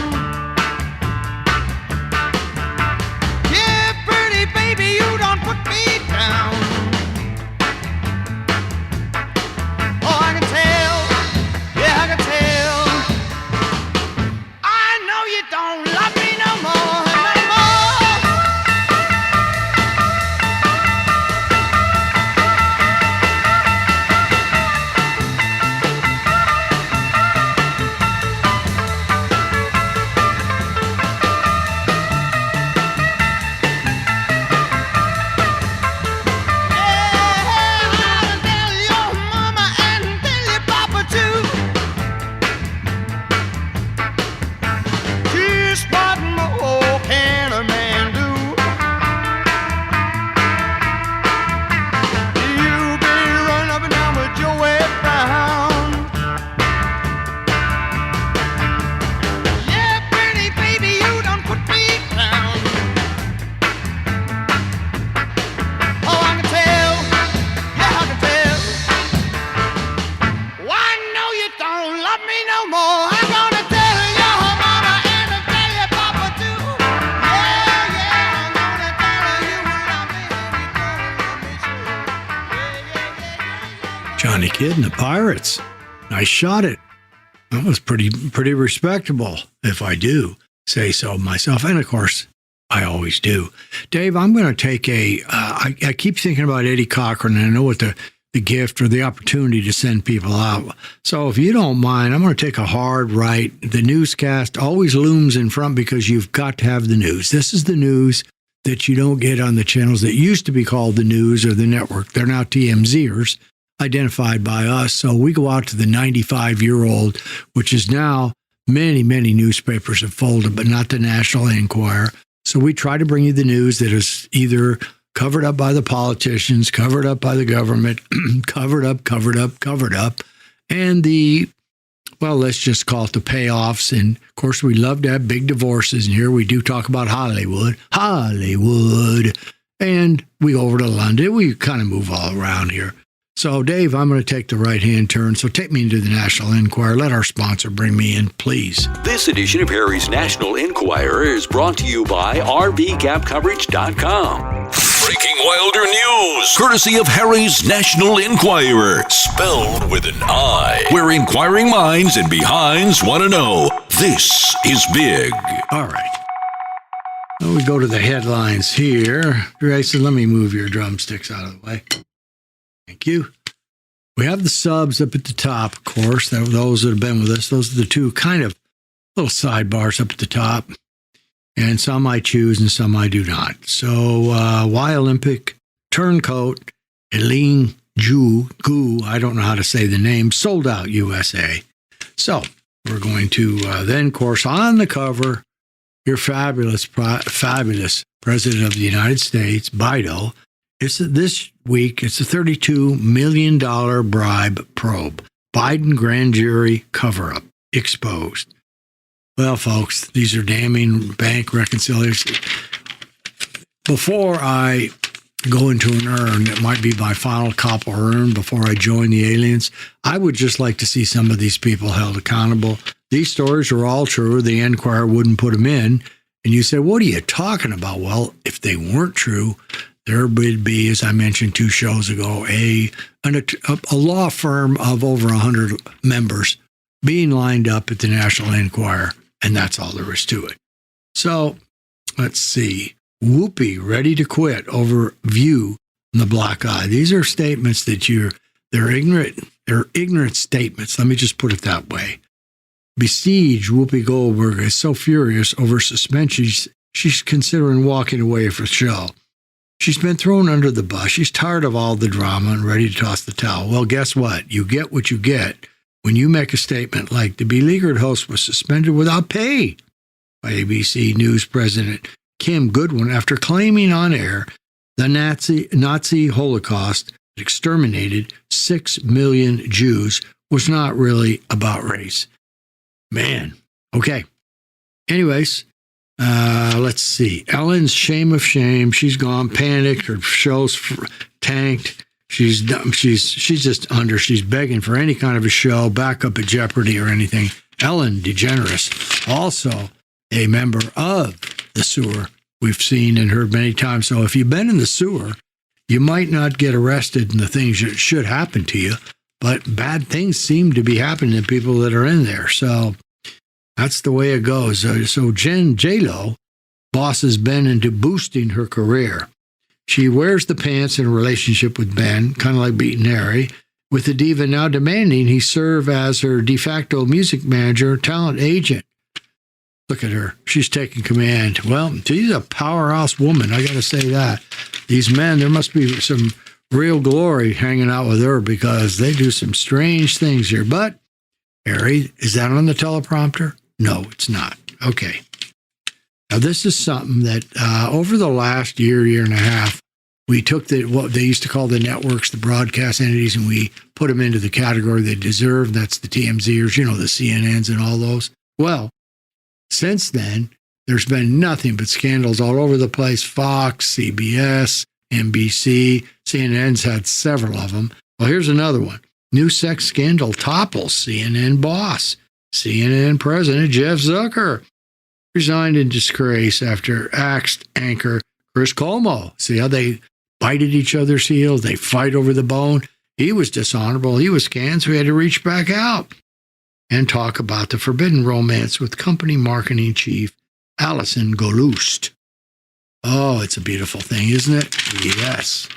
S2: Yeah, pretty baby, you done put me down. Oh, I can tell, yeah, I can tell. I know you don't love me no more, no more. Yeah, I'll tell your mama and tell your papa too. Just what my old cameraman do. You've been running up and down with Joey Brown. Yeah, pretty baby, you done put me down. Oh, I can tell, yeah, I can tell. Oh, I know you don't love me no more. I'm gonna tell your mama and I'll tell your papa too. Yeah, yeah, I'm gonna tell her you love me and you don't love me true. Yeah.
S4: Johnny Kidd and the Pirates. I shot it. That was pretty respectable, if I do say so myself. And of course, I always do. Dave, I'm going to take I keep thinking about Eddie Cochran, and I know what the gift or the opportunity to send people out. So if you don't mind, I'm going to take a hard right. The newscast always looms in front because you've got to have the news. This is the news that you don't get on the channels that used to be called the news or the network. They're now TMZers, identified by us. So we go out to the 95-year-old, which is now many newspapers have folded, but not the National Enquirer. So we try to bring you the news that is either covered up by the politicians, covered up by the government, covered up, and let's just call it the payoffs. And of course, we love to have big divorces. And here we do talk about Hollywood. And we go over to London. We kind of move all around here. So, Dave, I'm going to take the right-hand turn. So take me into the National Enquirer. Let our sponsor bring me in, please.
S1: This edition of Harry's National Enquirer is brought to you by RVGapCoverage.com. Breaking Wilder news, courtesy of Harry's National Enquirer, spelled with an I, where inquiring minds and behinds want to know. This is big.
S4: All right. Well, we go to the headlines here. Grayson, let me move your drumsticks out of the way. Thank you. We have the subs up at the top, of course. Those that have been with us, those are the two kind of little sidebars up at the top. And some I choose and some I do not. So, Y Olympic Turncoat, Eileen Gu, I don't know how to say the name, sold out USA. So, we're going to then, of course, on the cover, your fabulous President of the United States, Biden. This week, it's a $32 million bribe probe. Biden grand jury cover-up exposed. Well, folks, these are damning bank reconciliations. Before I go into an urn that might be my final copper urn before I join the aliens, I would just like to see some of these people held accountable. These stories are all true. The Enquirer wouldn't put them in. And you say, what are you talking about? Well, if they weren't true, there would be, as I mentioned 2 shows ago, a law firm of over 100 members being lined up at the National Enquirer, and that's all there is to it. So, let's see. Whoopi ready to quit over view and the black eye. These are statements that they're ignorant. They're ignorant statements. Let me just put it that way. Besieged, Whoopi Goldberg is so furious over suspension, she's considering walking away from the show. She's been thrown under the bus. She's tired of all the drama and ready to toss the towel. Well, guess what? You get what you get when you make a statement like the beleaguered host was suspended without pay by ABC News President Kim Goodwin after claiming on air the Nazi Holocaust that exterminated 6 million Jews was not really about race. Man. Okay. Anyways, let's see. Ellen's shame of shame. She's gone, panicked. Her show's tanked. She's just under. She's begging for any kind of a show, back up at Jeopardy or anything. Ellen DeGeneres, also a member of the sewer. We've seen and heard many times. So if you've been in the sewer, you might not get arrested in the things that should happen to you, but bad things seem to be happening to people that are in there. So that's the way it goes. So J-Lo bosses Ben into boosting her career. She wears the pants in a relationship with Ben, kind of like beating Harry, with the diva now demanding he serve as her de facto music manager, talent agent. Look at her. She's taking command. Well, she's a powerhouse woman. I got to say that. These men, there must be some real glory hanging out with her because they do some strange things here. But, Harry, is that on the teleprompter? No, it's not. Okay. Now, this is something that over the last year and a half, we took what they used to call the networks, the broadcast entities, and we put them into the category they deserve. That's the TMZers, the CNNs and all those. Well, since then, there's been nothing but scandals all over the place. Fox, CBS, NBC, CNN's had several of them. Well, here's another one. New sex scandal topples CNN boss. CNN President Jeff Zucker resigned in disgrace after axed anchor Chris Cuomo. See how they bite at each other's heels? They fight over the bone. He was dishonorable. He was scanned, so he had to reach back out and talk about the forbidden romance with company marketing chief Allison Goloost. Oh, it's a beautiful thing, isn't it? Yes.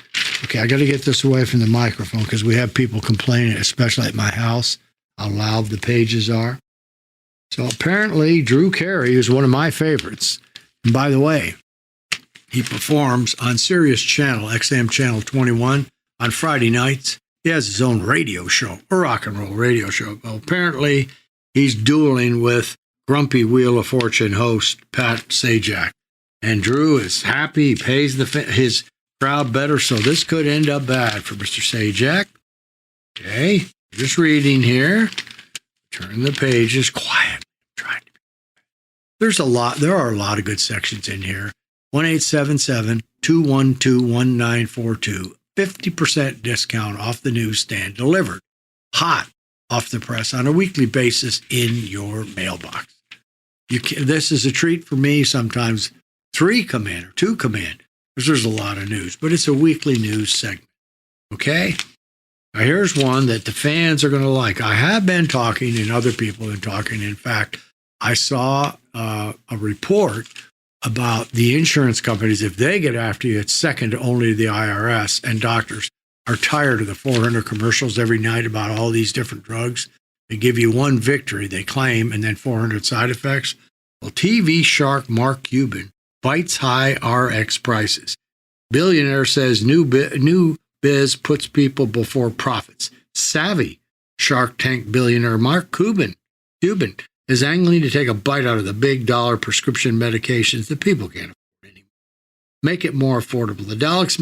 S4: Okay, I got to get this away from the microphone because we have people complaining, especially at my house, how loud the pages are. So apparently, Drew Carey is one of my favorites. And by the way, he performs on Sirius Channel, XM Channel 21, on Friday nights. He has his own radio show, a rock and roll radio show. Well, apparently, he's dueling with grumpy Wheel of Fortune host Pat Sajak. And Drew is happy. He pays his crowd better, so this could end up bad for Mr. Sajak. Okay, just reading here. Turn the pages quiet. There are a lot of good sections in here. 1-877-212-1942. 50% discount off the newsstand delivered hot off the press on a weekly basis in your mailbox. This is a treat for me. Sometimes 3 come in or 2 come in because there's a lot of news, but it's a weekly news segment. Okay? Now here's one that the fans are going to like. I have been talking and other people have been talking. In fact, I saw a report about the insurance companies. If they get after you, it's second only to the IRS, and doctors are tired of the 400 commercials every night about all these different drugs. They give you one victory, they claim, and then 400 side effects. Well, TV shark Mark Cuban bites high RX prices. Billionaire says new biz puts people before profits. Savvy Shark Tank billionaire Mark Cuban is angling to take a bite out of the big dollar prescription medications that people can't afford anymore. Make it more affordable. The Dallas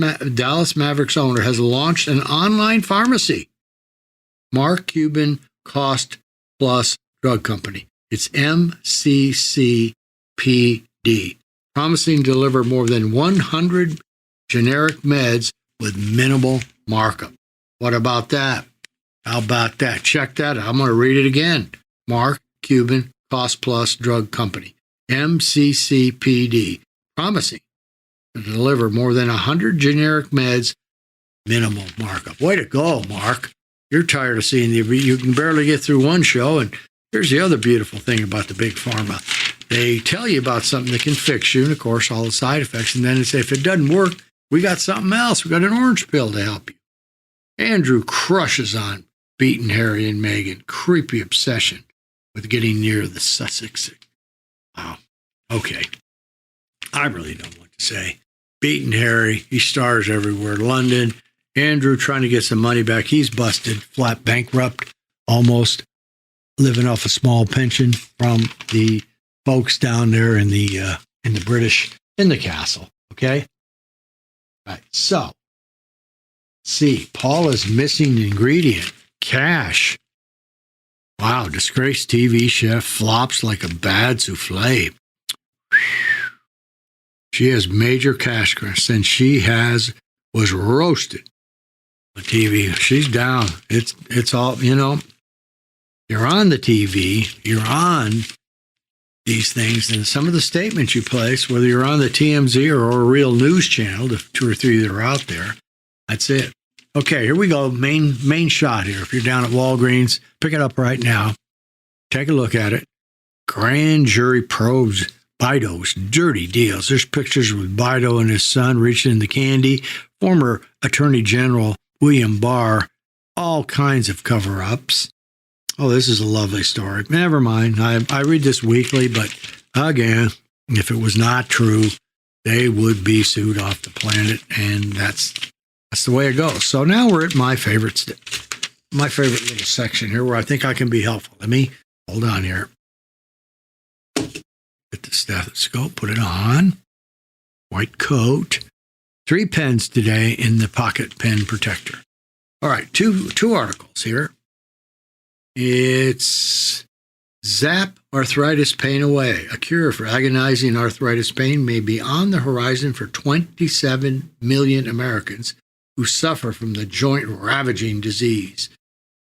S4: Mavericks owner has launched an online pharmacy. Mark Cuban Cost Plus Drug Company. It's MCCPD, promising to deliver more than 100 generic meds with minimal markup. What about that? How about that? Check that out. I'm going to read it again. Mark Cuban Cost Plus Drug Company, MCCPD, promising to deliver more than 100 generic meds, minimal markup. Way to go, Mark. You're tired of seeing you can barely get through one show. And here's the other beautiful thing about the big pharma. They tell you about something that can fix you, and of course, all the side effects. And then they say, if it doesn't work, We got something else. We got an orange pill to help you. Andrew crushes on beating Harry and Meghan. Creepy obsession with getting near the Sussex. Wow. Okay. I really don't know what to say. Beating Harry. He stars everywhere. London. Andrew trying to get some money back. He's busted, flat bankrupt, almost living off a small pension from the folks down there in the British, in the castle. Okay? All right. So, see, Paula's missing ingredient, cash. Wow, disgraced TV chef flops like a bad souffle. She has major cash crunch, and was roasted on TV. She's down. It's all, you're on the TV, you're on these things, and some of the statements you place, whether you're on the TMZ or a real news channel, the 2 or 3 that are out there, that's it. Okay, here we go. Main shot here. If you're down at Walgreens, pick it up right now. Take a look at it. Grand jury probes Bido's dirty deals. There's pictures with Bido and his son reaching in the candy. Former Attorney General William Barr. All kinds of cover-ups. Oh, this is a lovely story. Never mind. I read this weekly, but again, if it was not true, they would be sued off the planet, and that's the way it goes. So now we're at my favorite little section here where I think I can be helpful. Let me hold on here. Get the stethoscope, put it on. White coat. 3 pens today in the pocket pen protector. All right, two articles here. It's Zap Arthritis Pain Away. A cure for agonizing arthritis pain may be on the horizon for 27 million Americans who suffer from the joint-ravaging disease.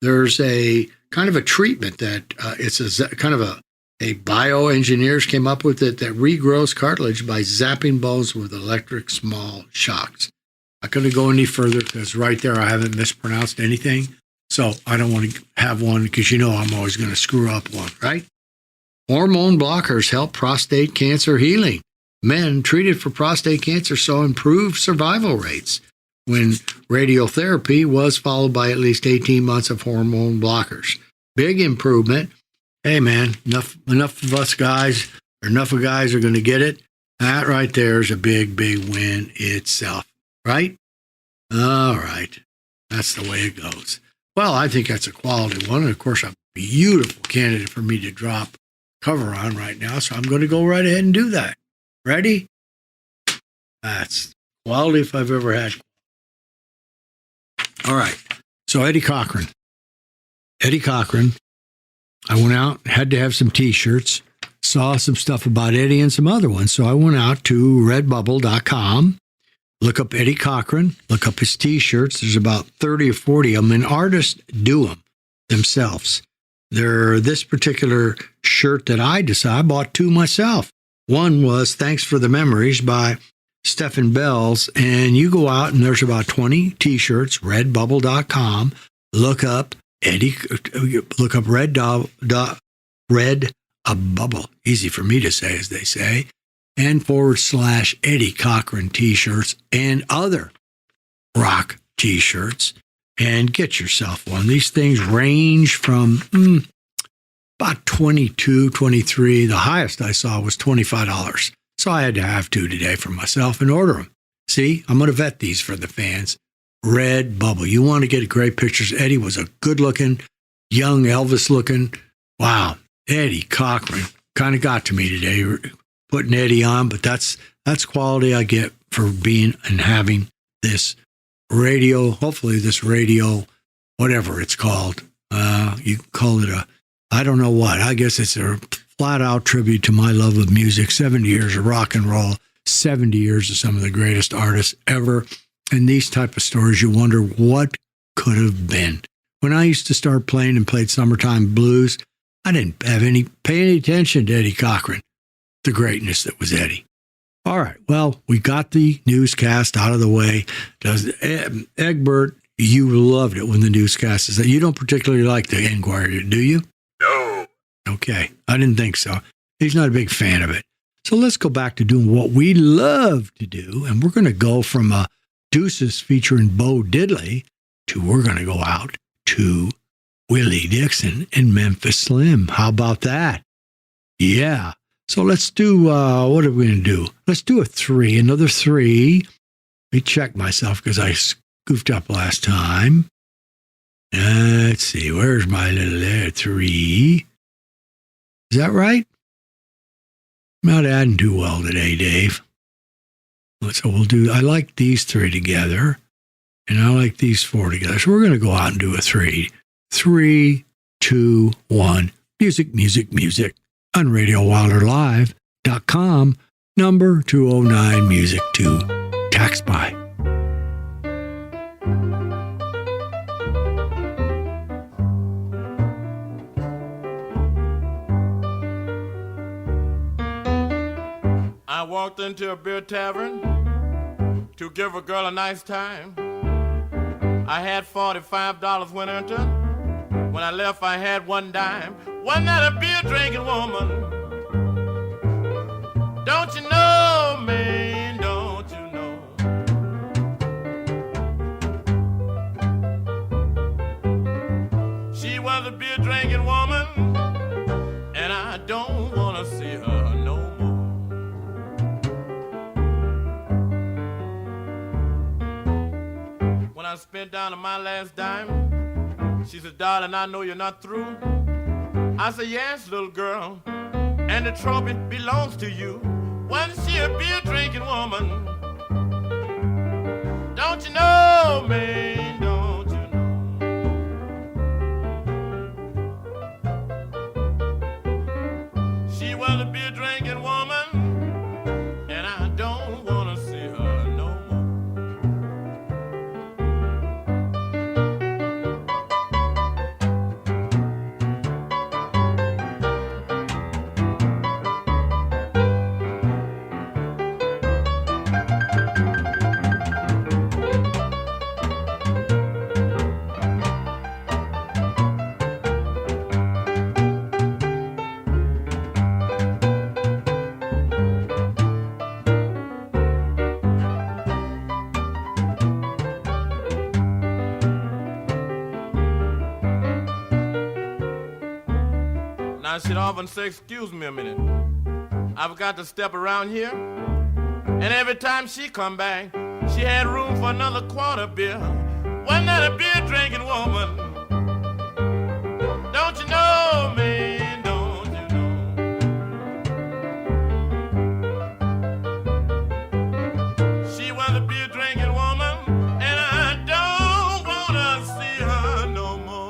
S4: There's a kind of a treatment that it's a kind of a bioengineers came up with it that regrows cartilage by zapping bones with electric small shocks. I couldn't go any further because right there I haven't mispronounced anything. So I don't want to have one because I'm always going to screw up one, right? Hormone blockers help prostate cancer healing. Men treated for prostate cancer saw improved survival rates when radiotherapy was followed by at least 18 months of hormone blockers. Big improvement. Hey, man, enough of us guys, or enough of guys are going to get it. That right there is a big, big win itself, right? All right. That's the way it goes. Well, I think that's a quality one, and of course, a beautiful candidate for me to drop cover on right now, so I'm going to go right ahead and do that. Ready? That's quality if I've ever had. All right. So Eddie Cochran. I went out, had to have some T-shirts, saw some stuff about Eddie and some other ones. So I went out to redbubble.com, look up Eddie Cochran, look up his T-shirts. There's about 30 or 40 of them, and artists do them themselves. This particular shirt that I bought 2 myself. One was Thanks for the Memories by Stephen Bells, and you go out and there's about 20 T-shirts, redbubble.com, look up Red Bubble, easy for me to say, as they say, and / Eddie Cochran T-shirts and other rock T-shirts, and get yourself one. These things range from about $22, $23. The highest I saw was $25. So I had to have 2 today for myself and order them. See, I'm going to vet these for the fans. Red Bubble. You want to get great pictures. Eddie was a good-looking, young Elvis-looking. Wow, Eddie Cochran kind of got to me today, putting Eddie on, but that's quality I get for being and having this radio, hopefully this radio, whatever it's called. You can call it I don't know what. I guess it's a flat-out tribute to my love of music. 70 years of rock and roll, 70 years of some of the greatest artists ever. And these type of stories, you wonder what could have been. When I used to start playing and played summertime blues, I didn't pay any attention to Eddie Cochran, the greatness that was Eddie. All right, well, we got the newscast out of the way. Egbert, you loved it when the newscast is that. You don't particularly like the Inquirer, do you?
S6: No.
S4: Okay, I didn't think so. He's not a big fan of it. So let's go back to doing what we love to do. And we're going to go from Deuces featuring Bo Diddley to we're going to go out to Willie Dixon and Memphis Slim. How about that? Yeah. So let's do, what are we going to do? Let's do another three. Let me check myself because I goofed up last time. Let's see, where's my little three? Is that right? Not adding too well today, Dave. So we'll do, I like these three together, and I like these four together. So we're going to go out and do a three. 3, 2, 1. Music, music, music. On RadioWilderLive.com, number 209, Music 2, Tax By.
S12: I walked into a beer tavern to give a girl a nice time. I had $45 went into. When I left, I had one dime. Wasn't that a beer drinking woman? Don't you know, man, don't you know? She was a beer drinking woman, and I don't want to see her no more. When I spent down to my last dime, she said, darling, I know you're not through. I said, yes, little girl, and the trophy belongs to you. Wasn't she a beer drinking woman? Don't you know, man, don't you know? She was a beer drinking woman, and I don't want to see her no more. Now she'd often say, excuse me a minute, I've got to step around here. And every time she come back, she had room for another quarter beer. Wasn't that a beer drinking woman? Don't you know, man, don't you know? She was a beer drinking woman, and I don't want to see her no more.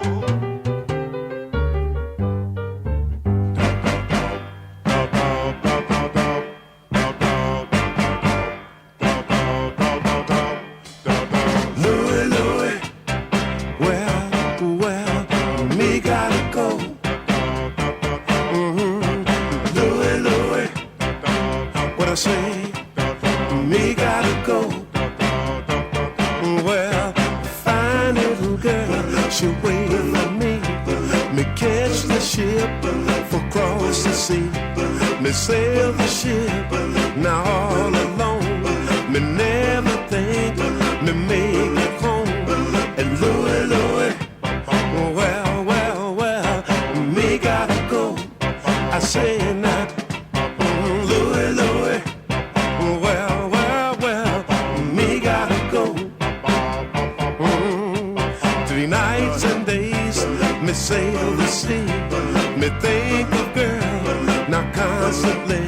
S13: Sail the ship, now all alone. Me never think me make it home. And Louie, Louie, well, me gotta go. I say not, Louie, Louie, well, me gotta go. 3 nights and days, me sail the sea. Me think of girl, now constantly.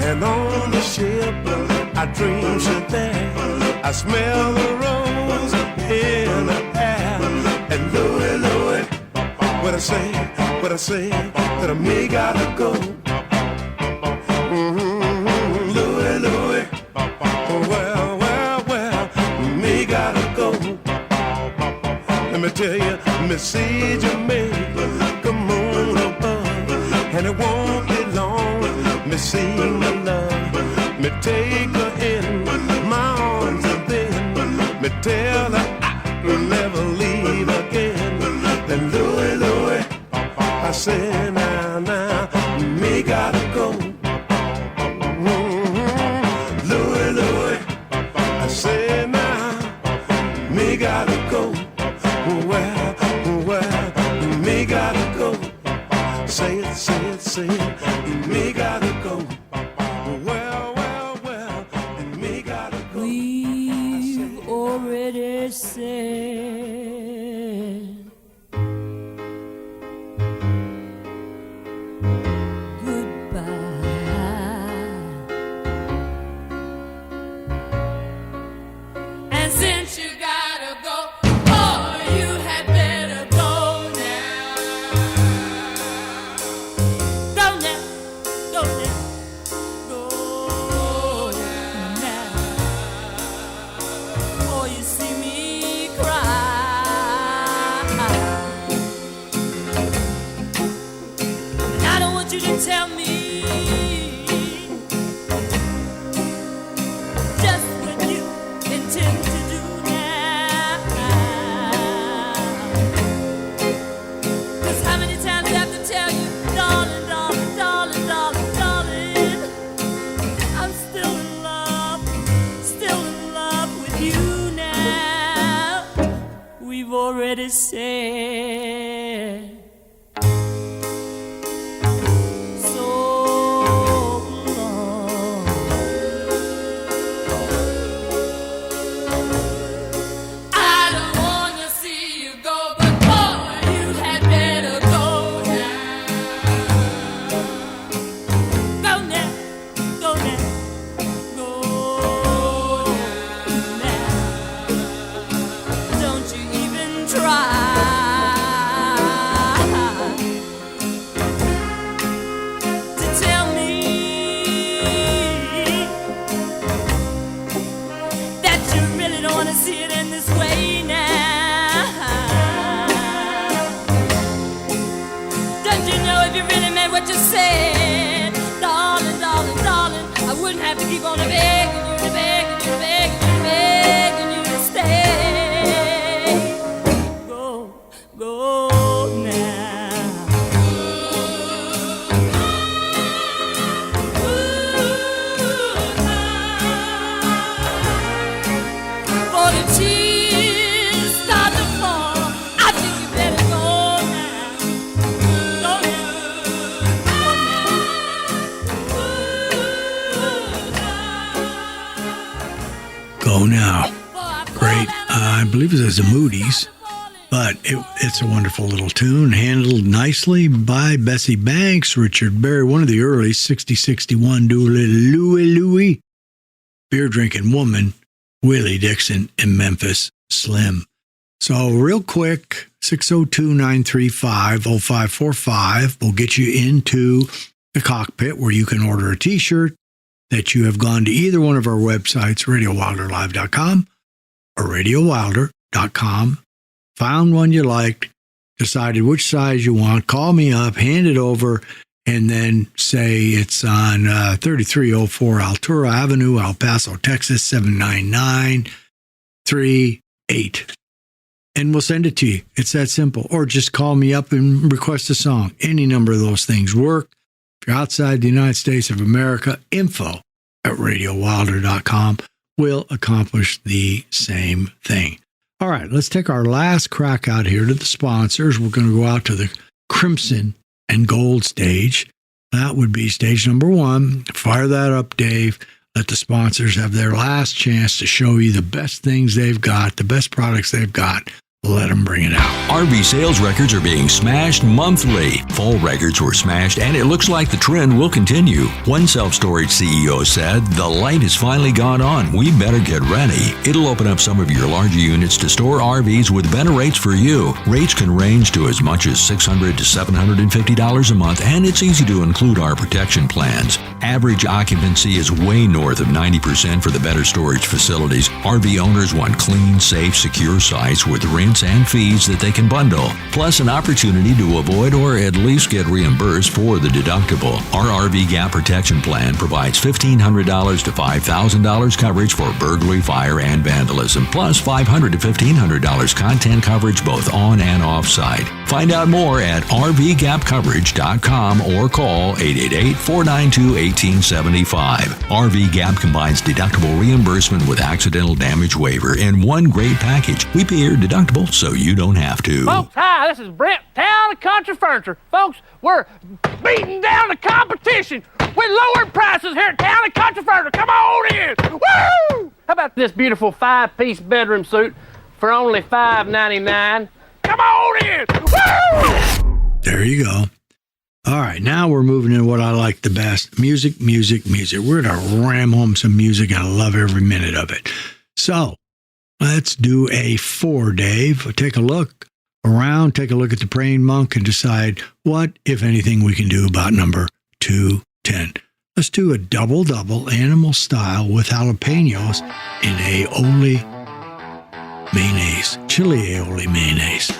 S13: And on the ship, I dream she's there. I smell the rose in the air. And Louie, Louie, what I say, that I me gotta go. Louie, Louie, well, me gotta go. Let me tell you, me see Jamaica, moon above, and it won't be long. Me see my love, me take her in my arms, and then me tell her I'll never leave again. Then Louie, Louie, I say now, me gotta go. gotta go. Well, me gotta go. Say it, say it, say it. Me gotta go. Well, me gotta go.
S3: We've already said tell me just what you intend to do now. 'Cause how many times I have to tell you, darling, darling, darling, darling, darling, I'm still in love with you now. We've already said I believe it was the Moody's, but it's a wonderful little tune, handled nicely by Bessie Banks, Richard Berry, one of the early 60-61 Louie beer-drinking woman, Willie Dixon, and Memphis Slim. So real quick, 602-935-0545 will get you into the cockpit where you can order a T-shirt that you have gone to either one of our websites, RadioWilderLive.com or RadioWilder.com, found one you liked, decided which size you want, call me up, hand it over, and then say it's on 3304 Altura Avenue, El Paso, Texas, 79938. And we'll send it to you. It's that simple. Or just call me up and request a song. Any number of those things work. If you're outside the United States of America, info@RadioWilder.com will accomplish the same thing. All right, let's take our last crack out here to the sponsors. We're going to go out to the Crimson and Gold stage. That would be stage number 1. Fire that up, Dave. Let the sponsors have their last chance to show you the best things they've got, the best products they've got. Let them bring it out.
S1: RV sales records are being smashed monthly. Fall records were smashed, and it looks like the trend will continue. One self-storage CEO said, "The light has finally gone on. We better get ready." It'll open up some of your larger units to store RVs with better rates for you. Rates can range to as much as $600 to $750 a month, and it's easy to include our protection plans. Average occupancy is way north of 90% for the better storage facilities. RV owners want clean, safe, secure sites with range points and fees that they can bundle, plus an opportunity to avoid or at least get reimbursed for the deductible. Our RV Gap Protection Plan provides $1,500 to $5,000 coverage for burglary, fire, and vandalism, plus $500 to $1,500 content coverage both on and off-site. Find out more at rvgapcoverage.com or call 888-492-1875. RV Gap combines deductible reimbursement with accidental damage waiver in one great package. We pay your deductible so you don't have to.
S14: Folks, hi, this is Brent, Town and Country Furniture. Folks, we're beating down the competition with lowered prices here at Town and Country Furniture. Come on in! Woo! How about this beautiful 5-piece bedroom suit for only $5.99? Come on in! Woo!
S4: There you go. All right, now we're moving into what I like the best. Music. We're going to ram home some music, and I love every minute of it. So, let's do a 4, Dave. Take a look around, take a look at the praying monk, and decide what, if anything, we can do about number 210. Let's do a double animal style with jalapenos in aioli mayonnaise, chili aioli mayonnaise.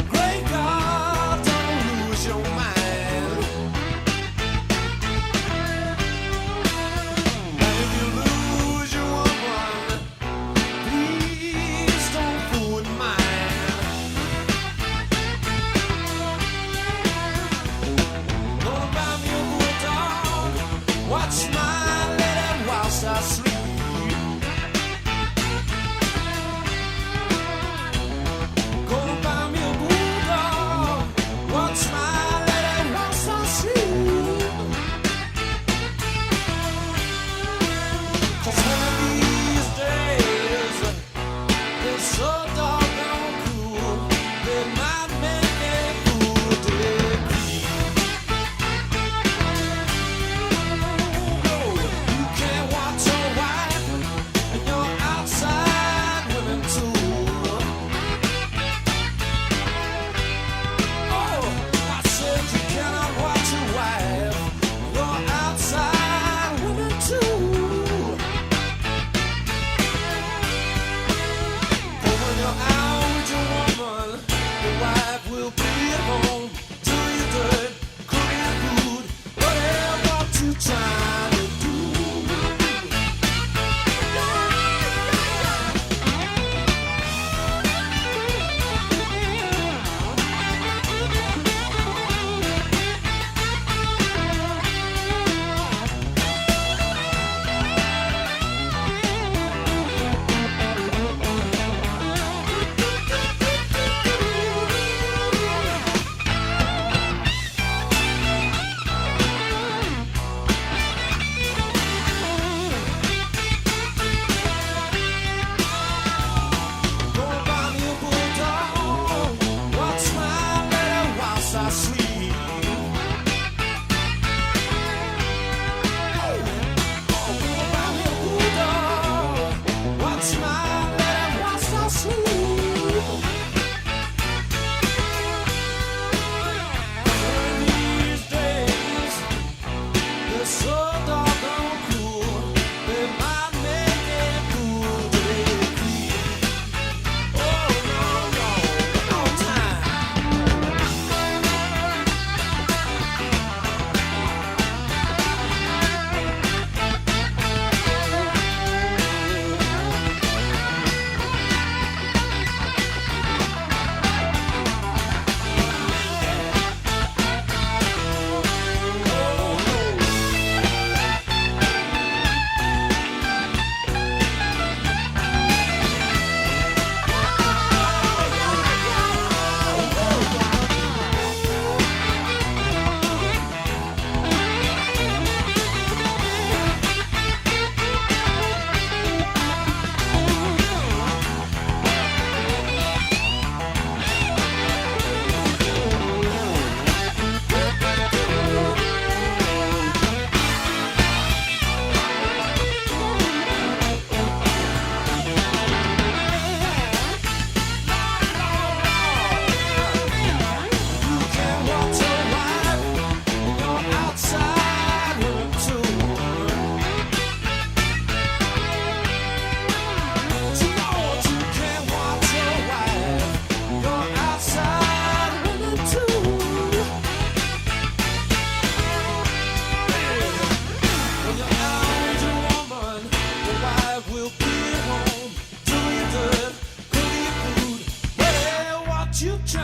S13: Great God, don't lose your mind.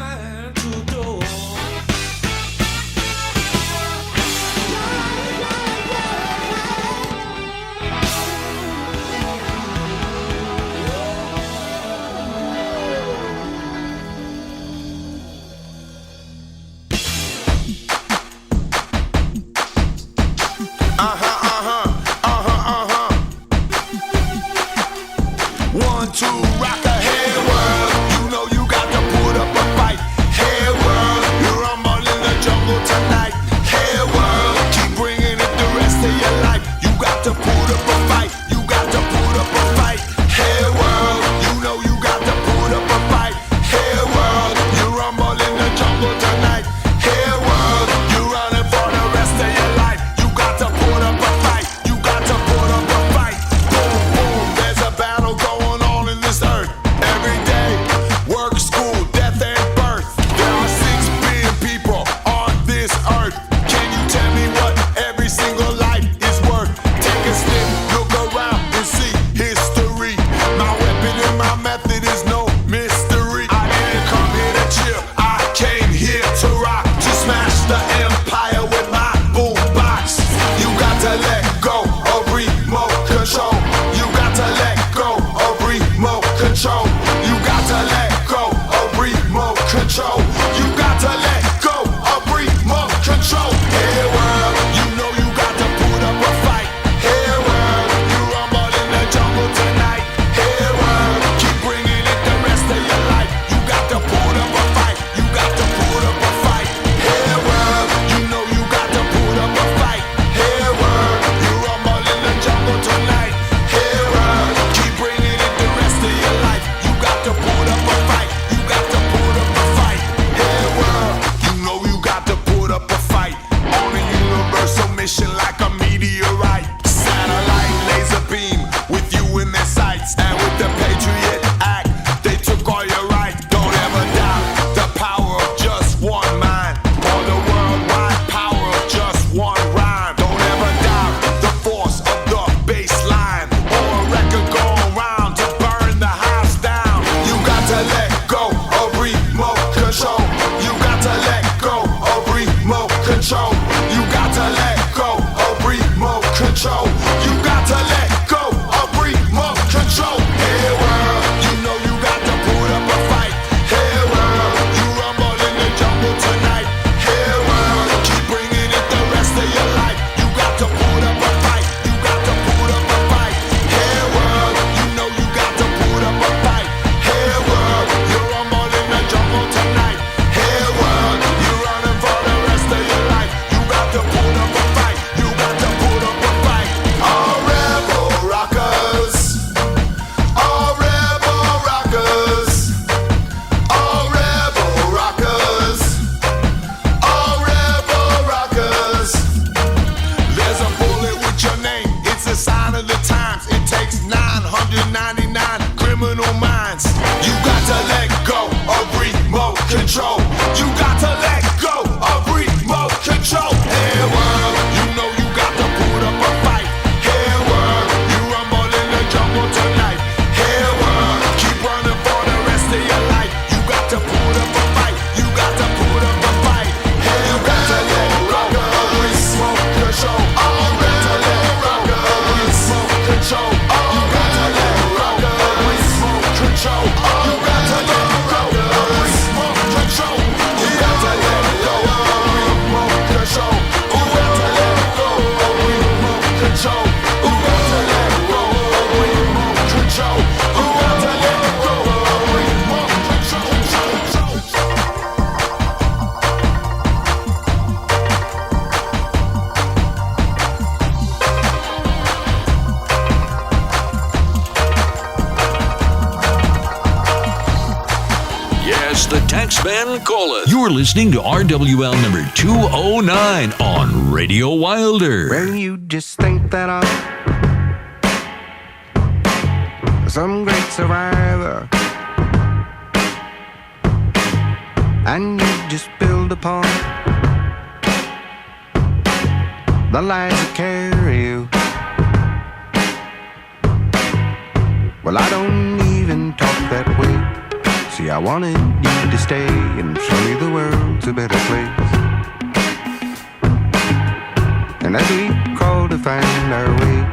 S13: trying to adore.
S15: One, two, rock a hey world. You know you got to put up a fight. Hey world, you rumble in the jungle tonight. Hey world, keep bringing it the rest of your life. You got to put up a fight. You got to put up a fight. Hey world, you know you got to put up a fight. Hey world, you rumble in the jungle tonight. Hey world, you running for the rest of your life. You got to put up a fight. You got to put up a fight. Boom, boom, there's a battle going on in this earth. Every day, work, school, death, and birth. There are 6 billion people on this earth. Can you tell me what every single life is worth? Take a step, look around and see history. My weapon and my method is no mystery. I didn't come here to chill, I came here to rock, to smash the empire with my boombox. You got to let go of remote control. You got to let go of remote control. You got to let go of remote control. You got to let go of remote control. Hey world, you know you got to put up a fight. Hey world, you rumble in the jungle tonight. Hey world, keep bringing it the rest of your life. You got to put up a fight. You got to put up a fight. Hey world, you know you got to put up a fight. Hey world, you rumble in the jungle tonight. Hey world, keep bringing it the rest of your life. You got to put up a fight. You got to put up a fight. Hey world, you know you got to put up a fight. On a universal mission like a meteorite. Satellite laser beam with you in their sights. And with the Patriot Act, they took all your rights. Don't ever doubt the power of just one mind. Or the worldwide power of just one rhyme. Don't ever doubt the force of the bass line. Or a record going round to burn the house down. You got to let go of remote control. You got to let go of remote control. You got to let go of remote control. You got to let go of remote control. Hey world, you know you got to put up a fight. Hey world, you rumble in the jungle tonight. Hey world, keep bringing it the rest of your life. You got to put up a fight. You got to put up a fight. Hey world, you know you got to put up a fight. Hey world, you rumble in the jungle tonight. Hey world, you running for the rest of your life. You got to put up a fight. You got to put up a fight. All rebel rockers. All rebel rockers. All rebel rockers. All rebel rockers. There's a bullet with your name. It's a sign of the times. It takes 999 criminal minds. You got to let go of remote control. You got to let go of remote control. Hey world, you know you got to put up a fight. Hey world, you rumble in the jungle tonight. Hey world, keep running for the rest of your life. You got to put up a fight. You got to put up a fight. Hey, you got to let go of remote control. You got to let go of remote control. You got to let go of remote control. You got to let go of remote control. You got to let go of remote control. You got to let go of remote control. You got to let go of remote control. You got to let go of remote control.
S1: Yes, the Taxman Call It. You're listening to RWL number 209 on Radio Wilder.
S16: When you just think that I'm some great survivor, and you just build upon the lies that carry you. Well, I don't even talk that way. See, I wanted you to stay and show me the world's a better place. And as we crawl to find our way,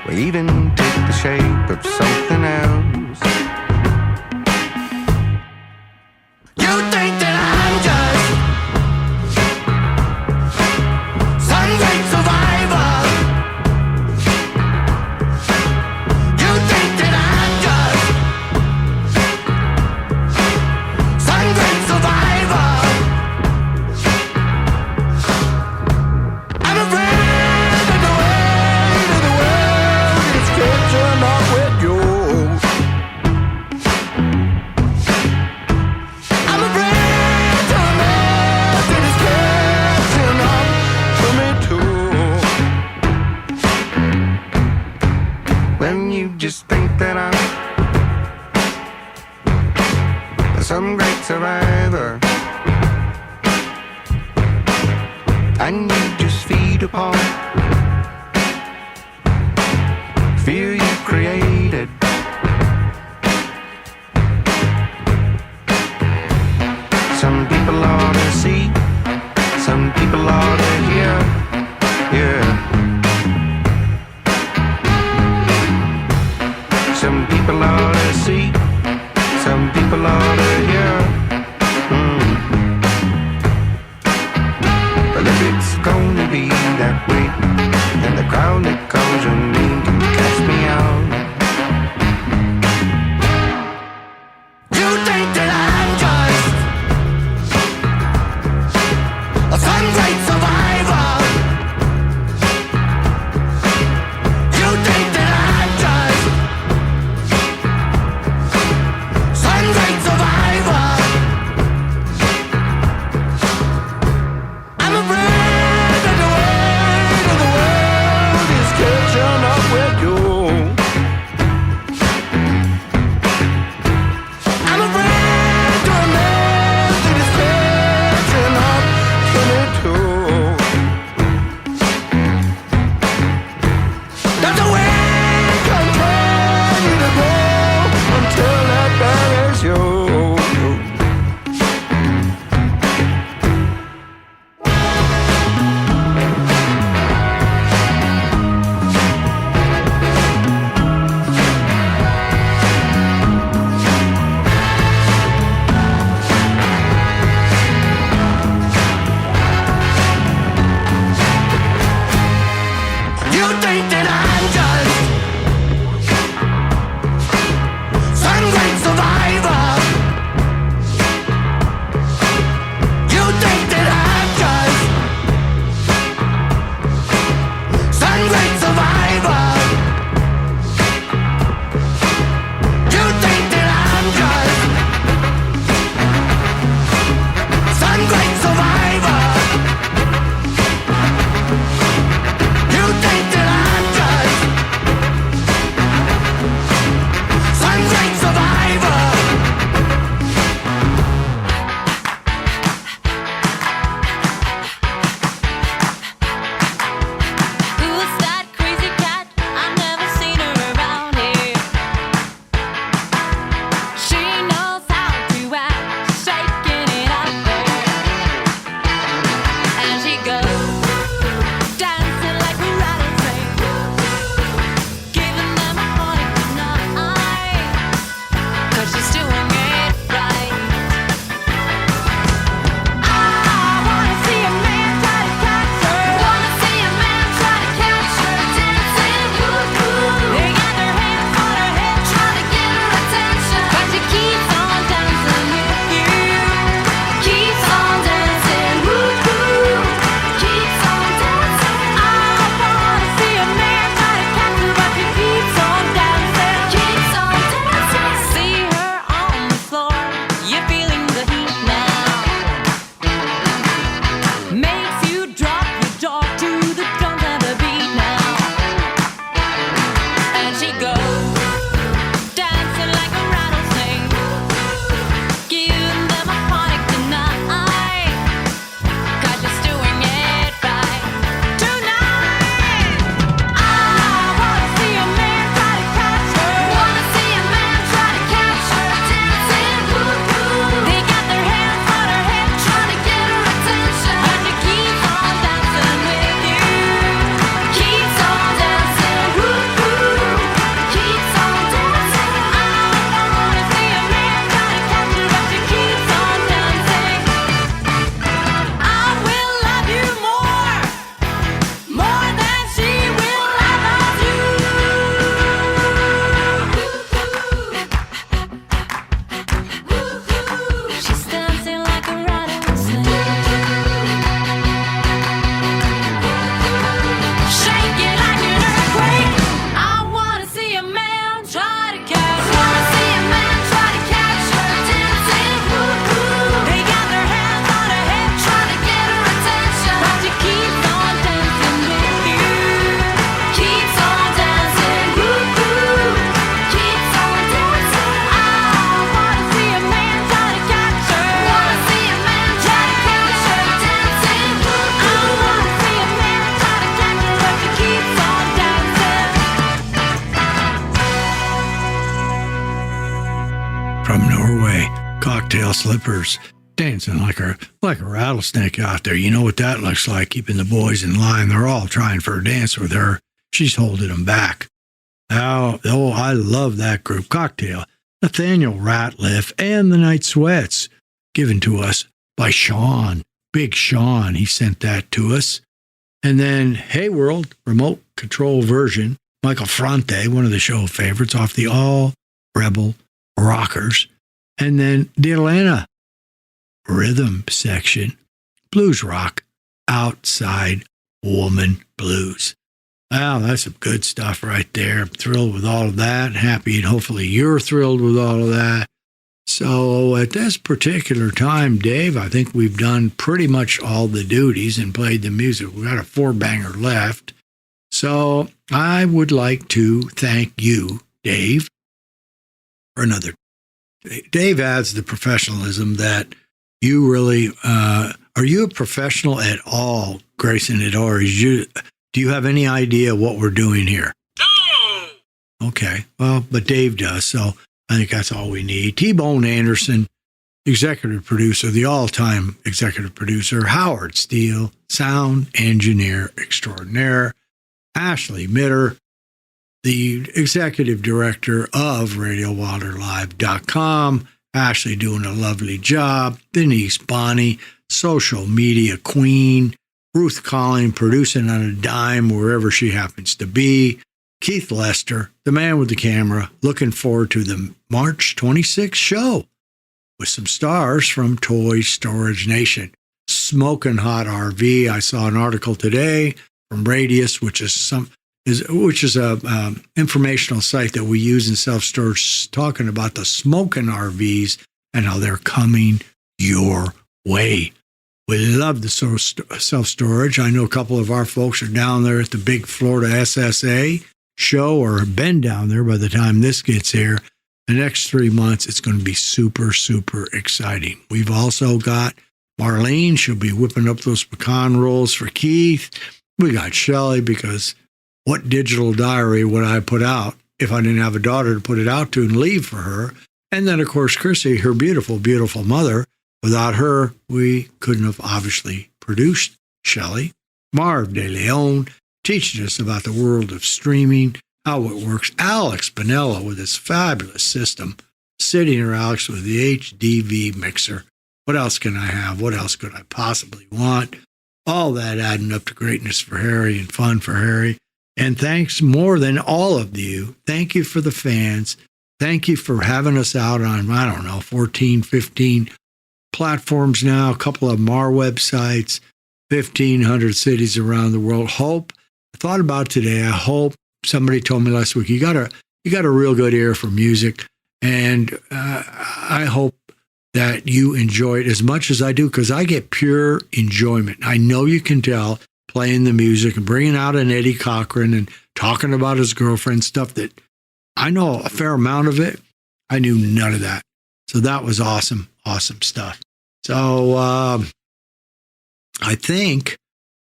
S16: we even take the shape of something else.
S15: You think that I'm just some great survivor. You think that I'm just some great survivor. I'm afraid of the weight of the world is catching up with you. I'm afraid to admit that it's catching up for me too.
S16: When you just think that I'm some great survivor, and you just feed upon fear you created. Some people ought to see, some people ought to hear, yeah. Some people ought to see, some people ought to hear. But if it's gonna be that way,
S4: cocktail slippers, dancing like a rattlesnake out there. You know what that looks like, keeping the boys in line. They're all trying for a dance with her. She's holding them back. Oh, I love that group. Cocktail, Nathaniel Ratliff, and the Night Sweats, given to us by Sean. Big Sean, he sent that to us. And then Hey World, remote control version, Michael Fronte, one of the show favorites, off the All Rebel Rockers. And then the Atlanta rhythm section, blues rock, Outside Woman Blues. Wow, that's some good stuff right there. I'm thrilled with all of that. Happy, and hopefully you're thrilled with all of that. So at this particular time, Dave, I think we've done pretty much all the duties and played the music. We've got a 4-banger left. So I would like to thank you, Dave, for another. Dave adds the professionalism that you really, are you a professional at all, Grayson, or do you have any idea what we're doing here? No. Okay, well, but Dave does, so I think that's all we need. T-Bone Anderson, executive producer, the all-time executive producer. Howard Steele, sound engineer extraordinaire. Ashley Mitter, the executive director of RadioWilderLive.com. Ashley doing a lovely job. Denise Bonney, social media queen. Ruth Colling, producing on a dime wherever she happens to be. Keith Lester, the man with the camera, looking forward to the March 26th show with some stars from Toy Storage Nation. Smoking Hot RV. I saw an article today from Radius, which is a informational site that we use in self-storage, talking about the smoking RVs and how they're coming your way. We love the self-storage. I know a couple of our folks are down there at the big Florida SSA show, or have been down there by the time this gets here. The next 3 months, it's going to be super, super exciting. We've also got Marlene. She'll be whipping up those pecan rolls for Keith. We got Shelley, because what digital diary would I put out if I didn't have a daughter to put it out to and leave for her? And then, of course, Chrissy, her beautiful, beautiful mother. Without her, we couldn't have obviously produced Shelley. Marv De Leon teaching us about the world of streaming, how it works. Alex Pinella with his fabulous system. Sitting here, Alex, with the HDV mixer. What else can I have? What else could I possibly want? All that adding up to greatness for Harry and fun for Harry. And thanks more than all of you. Thank you for the fans. Thank you for having us out on, 14, 15 platforms now, a couple of them our websites, 1,500 cities around the world. I thought about today, I hope somebody told me last week, you got a real good ear for music, and I hope that you enjoy it as much as I do, because I get pure enjoyment. I know you can tell, playing the music and bringing out an Eddie Cochran and talking about his girlfriend, stuff that I know a fair amount of it. I knew none of that. So that was awesome, awesome stuff. So I think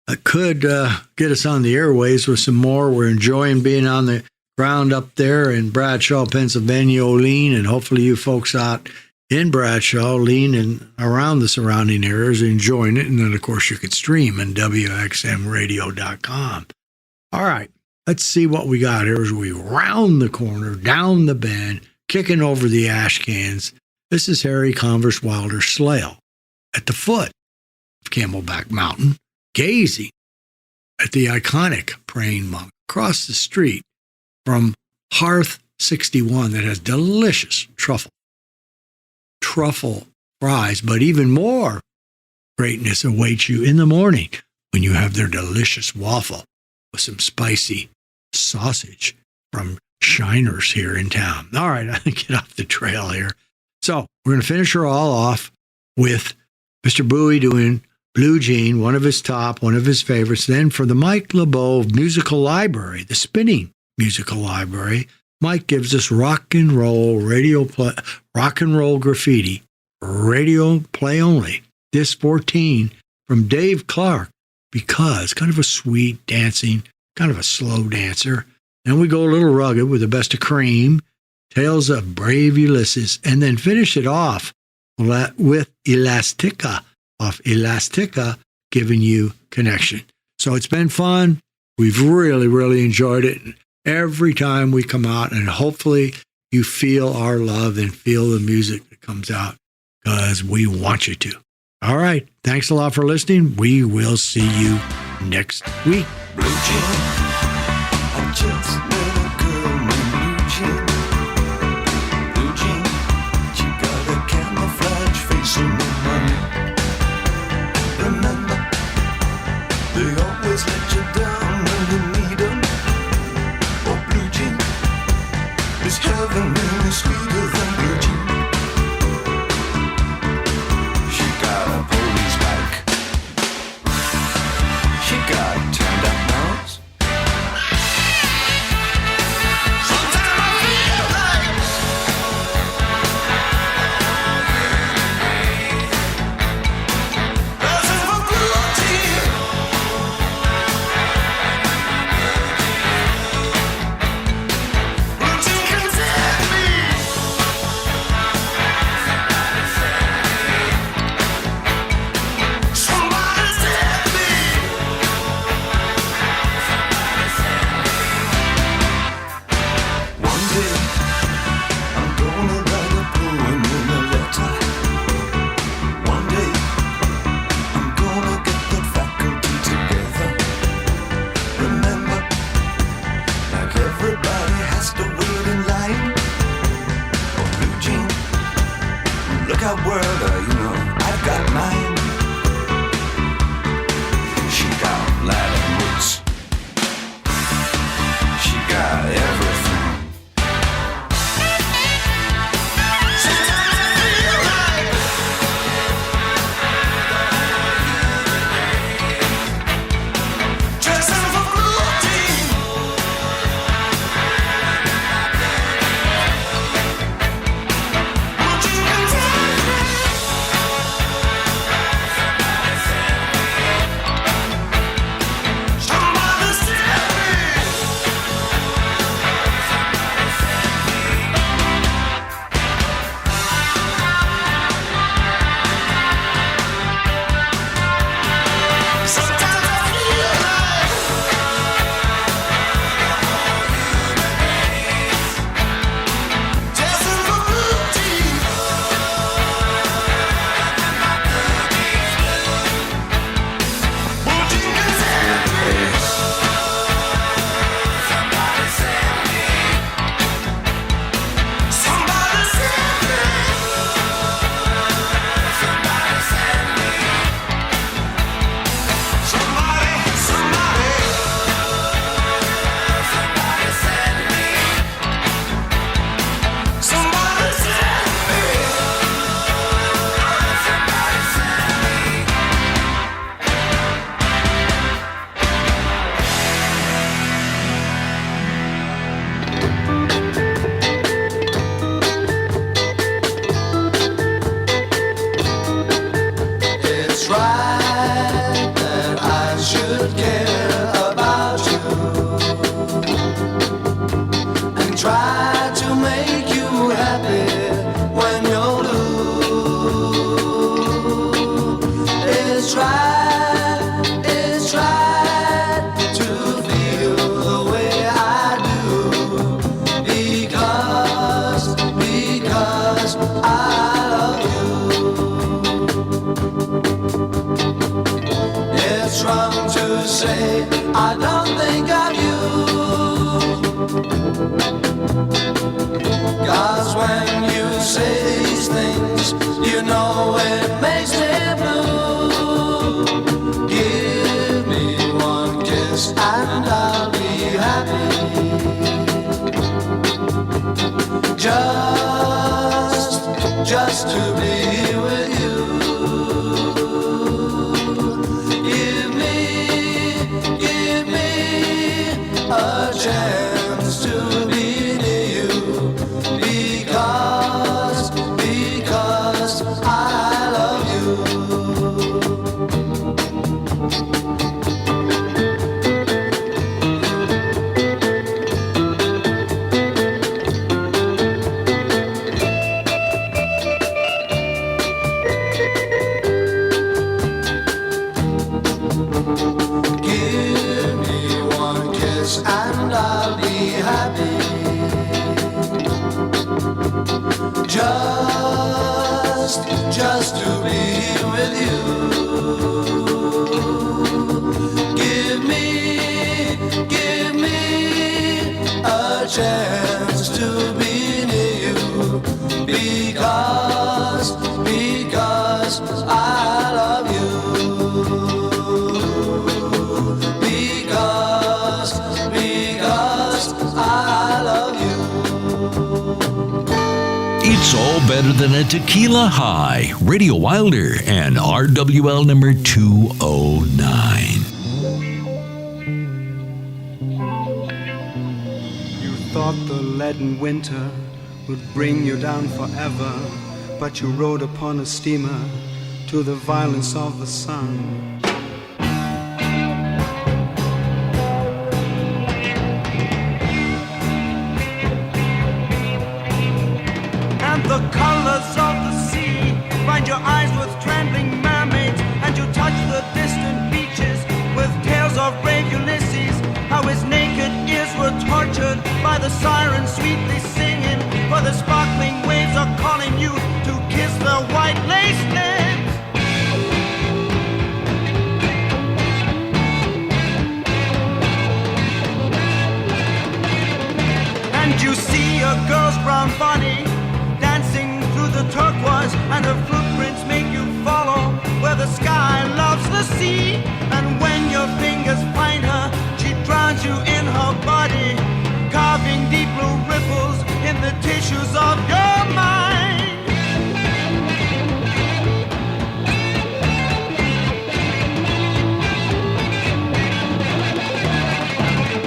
S4: I could get us on the airways with some more. We're enjoying being on the ground up there in Bradshaw, Pennsylvania, Olean, and hopefully you folks out in Bradshaw, Olean, and around the surrounding areas are enjoying it. And then, of course, you can stream on WXMRadio.com. All right, let's see what we got here as we round the corner, down the bend, kicking over the ash cans. This is Harry Converse Wilder's Slail at the foot of Camelback Mountain, gazing at the iconic praying monk across the street from Hearth 61 that has delicious truffle fries, but even more greatness awaits you in the morning when you have their delicious waffle with some spicy sausage from Shiners here in town. All right, I can get off the trail here. So we're going to finish her all off with Mr. Bowie doing Blue Jean, one of his favorites. Then for the Mike LeBeau Musical Library, the spinning musical library, Mike gives us rock and roll graffiti, radio play only, disc 14 from Dave Clark, because kind of a sweet dancing, kind of a slow dancer. Then we go a little rugged with the best of Cream, Tales of Brave Ulysses, and then finish it off with Elastica, off Elastica, giving you connection. So it's been fun. We've really, really enjoyed it every time we come out, and hopefully you feel our love and feel the music that comes out, because we want you to. All right. Thanks a lot for listening. We will see you next week.
S2: Blue Jean, I just met a girl named Blue Jean. Blue Jean, she got a camouflage face and no money. Remember, they always let you down when you need them. Oh, Blue Jean, this heaven is sweeter than Blue Jean. She got a police bike. She got turned up nose. Sometimes I feel like dancing for Blue Jean. Blue Jean can take me. Somebody take me. One day, I'm gonna write a poem in a letter. One day, I'm gonna get the faculty together. Remember, like everybody has to wait in line. Oh, Blue Jean, look out, world, I've got mine. She got Latin roots. She got everything. Sometimes I feel like dressing for Blue Jean. Blue Jean can take me. Somebody save me. Sometimes I feel like dancing for Blue Jean. Blue Jean can take me. Somebody save me. Somebody save me. Somebody save me. Somebody, somebody. Somebody save me. Somebody save me. Somebody save me. It's right that I should care about you and try to make you happy when you're blue. It's right to feel the way I do because I love you. It's wrong to say I don't think of you, 'cause when you say these things, you know it makes me blue. Give me one kiss and I'll be happy. Just to be with you. Give me
S1: better than a tequila high. Radio Wilder and RWL number 209.
S17: You thought the leaden winter would bring you down forever, but you rode upon a steamer to the violence of the sun.
S2: And the colors of the sea find your eyes with trembling mermaids, and you touch the distant beaches with tales of brave Ulysses, how his naked ears were tortured by the sirens sweetly singing, for the sparkling waves are calling you to kiss their white lace lips. And you see a girl's brown body dancing through the turquoise, and her footprints make you follow where the sky loves the sea. And when your fingers find her, she drowns you in her body, carving deep blue ripples in the tissues of your mind.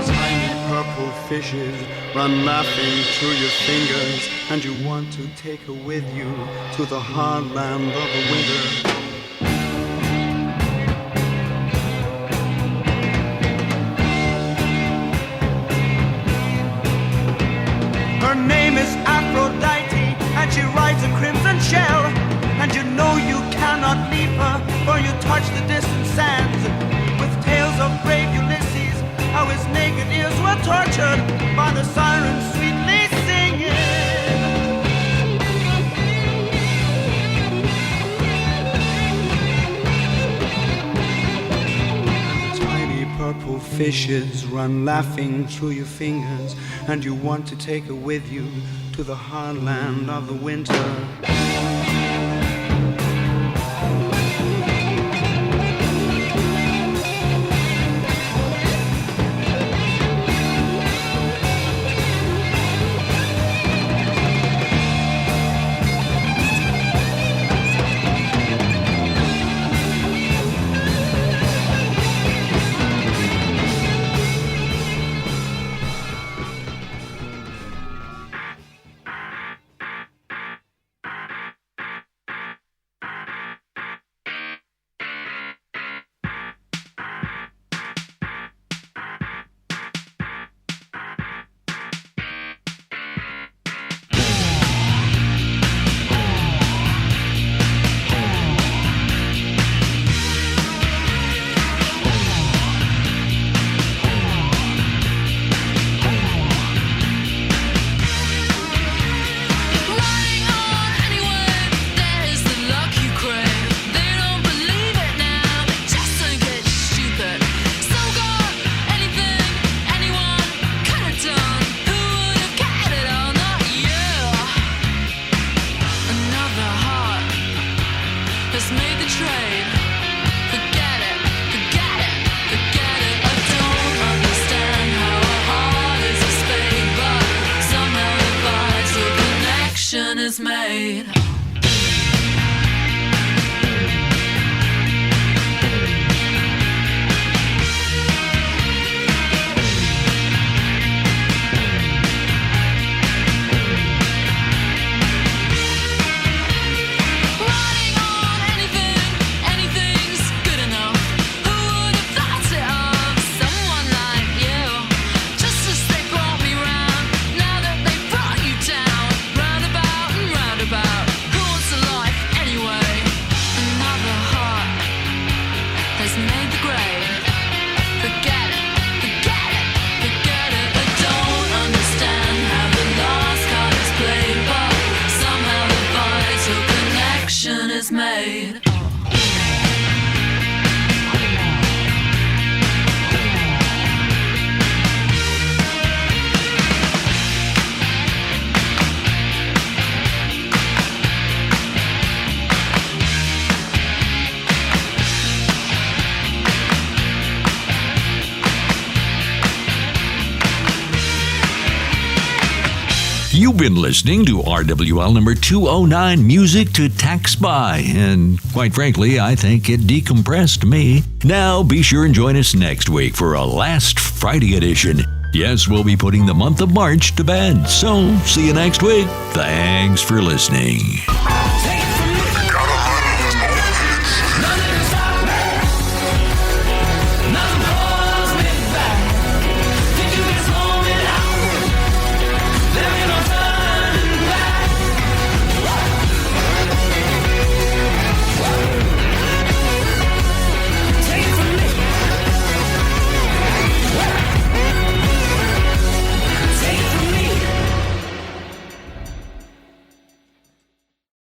S17: Tiny purple fishes run laughing through your fingers, and you want to take her with you to the hard land of the winter.
S2: Her name is Aphrodite, and she rides a crimson shell, and you know you cannot leave her, for you touch the distant sands with tales of brave Ulysses, how his naked ears were tortured by the sirens sweetly singing.
S17: Tiny purple fishes run laughing through your fingers, and you want to take her with you to the hard land of the winter.
S18: Is made. Is made.
S1: You've been listening to RWL number 209, Music to Tax By, and quite frankly, I think it decompressed me. Now, be sure and join us next week for a Last Friday edition. Yes, we'll be putting the month of March to bed, so see you next week. Thanks for listening.
S15: Gotta love those oldies.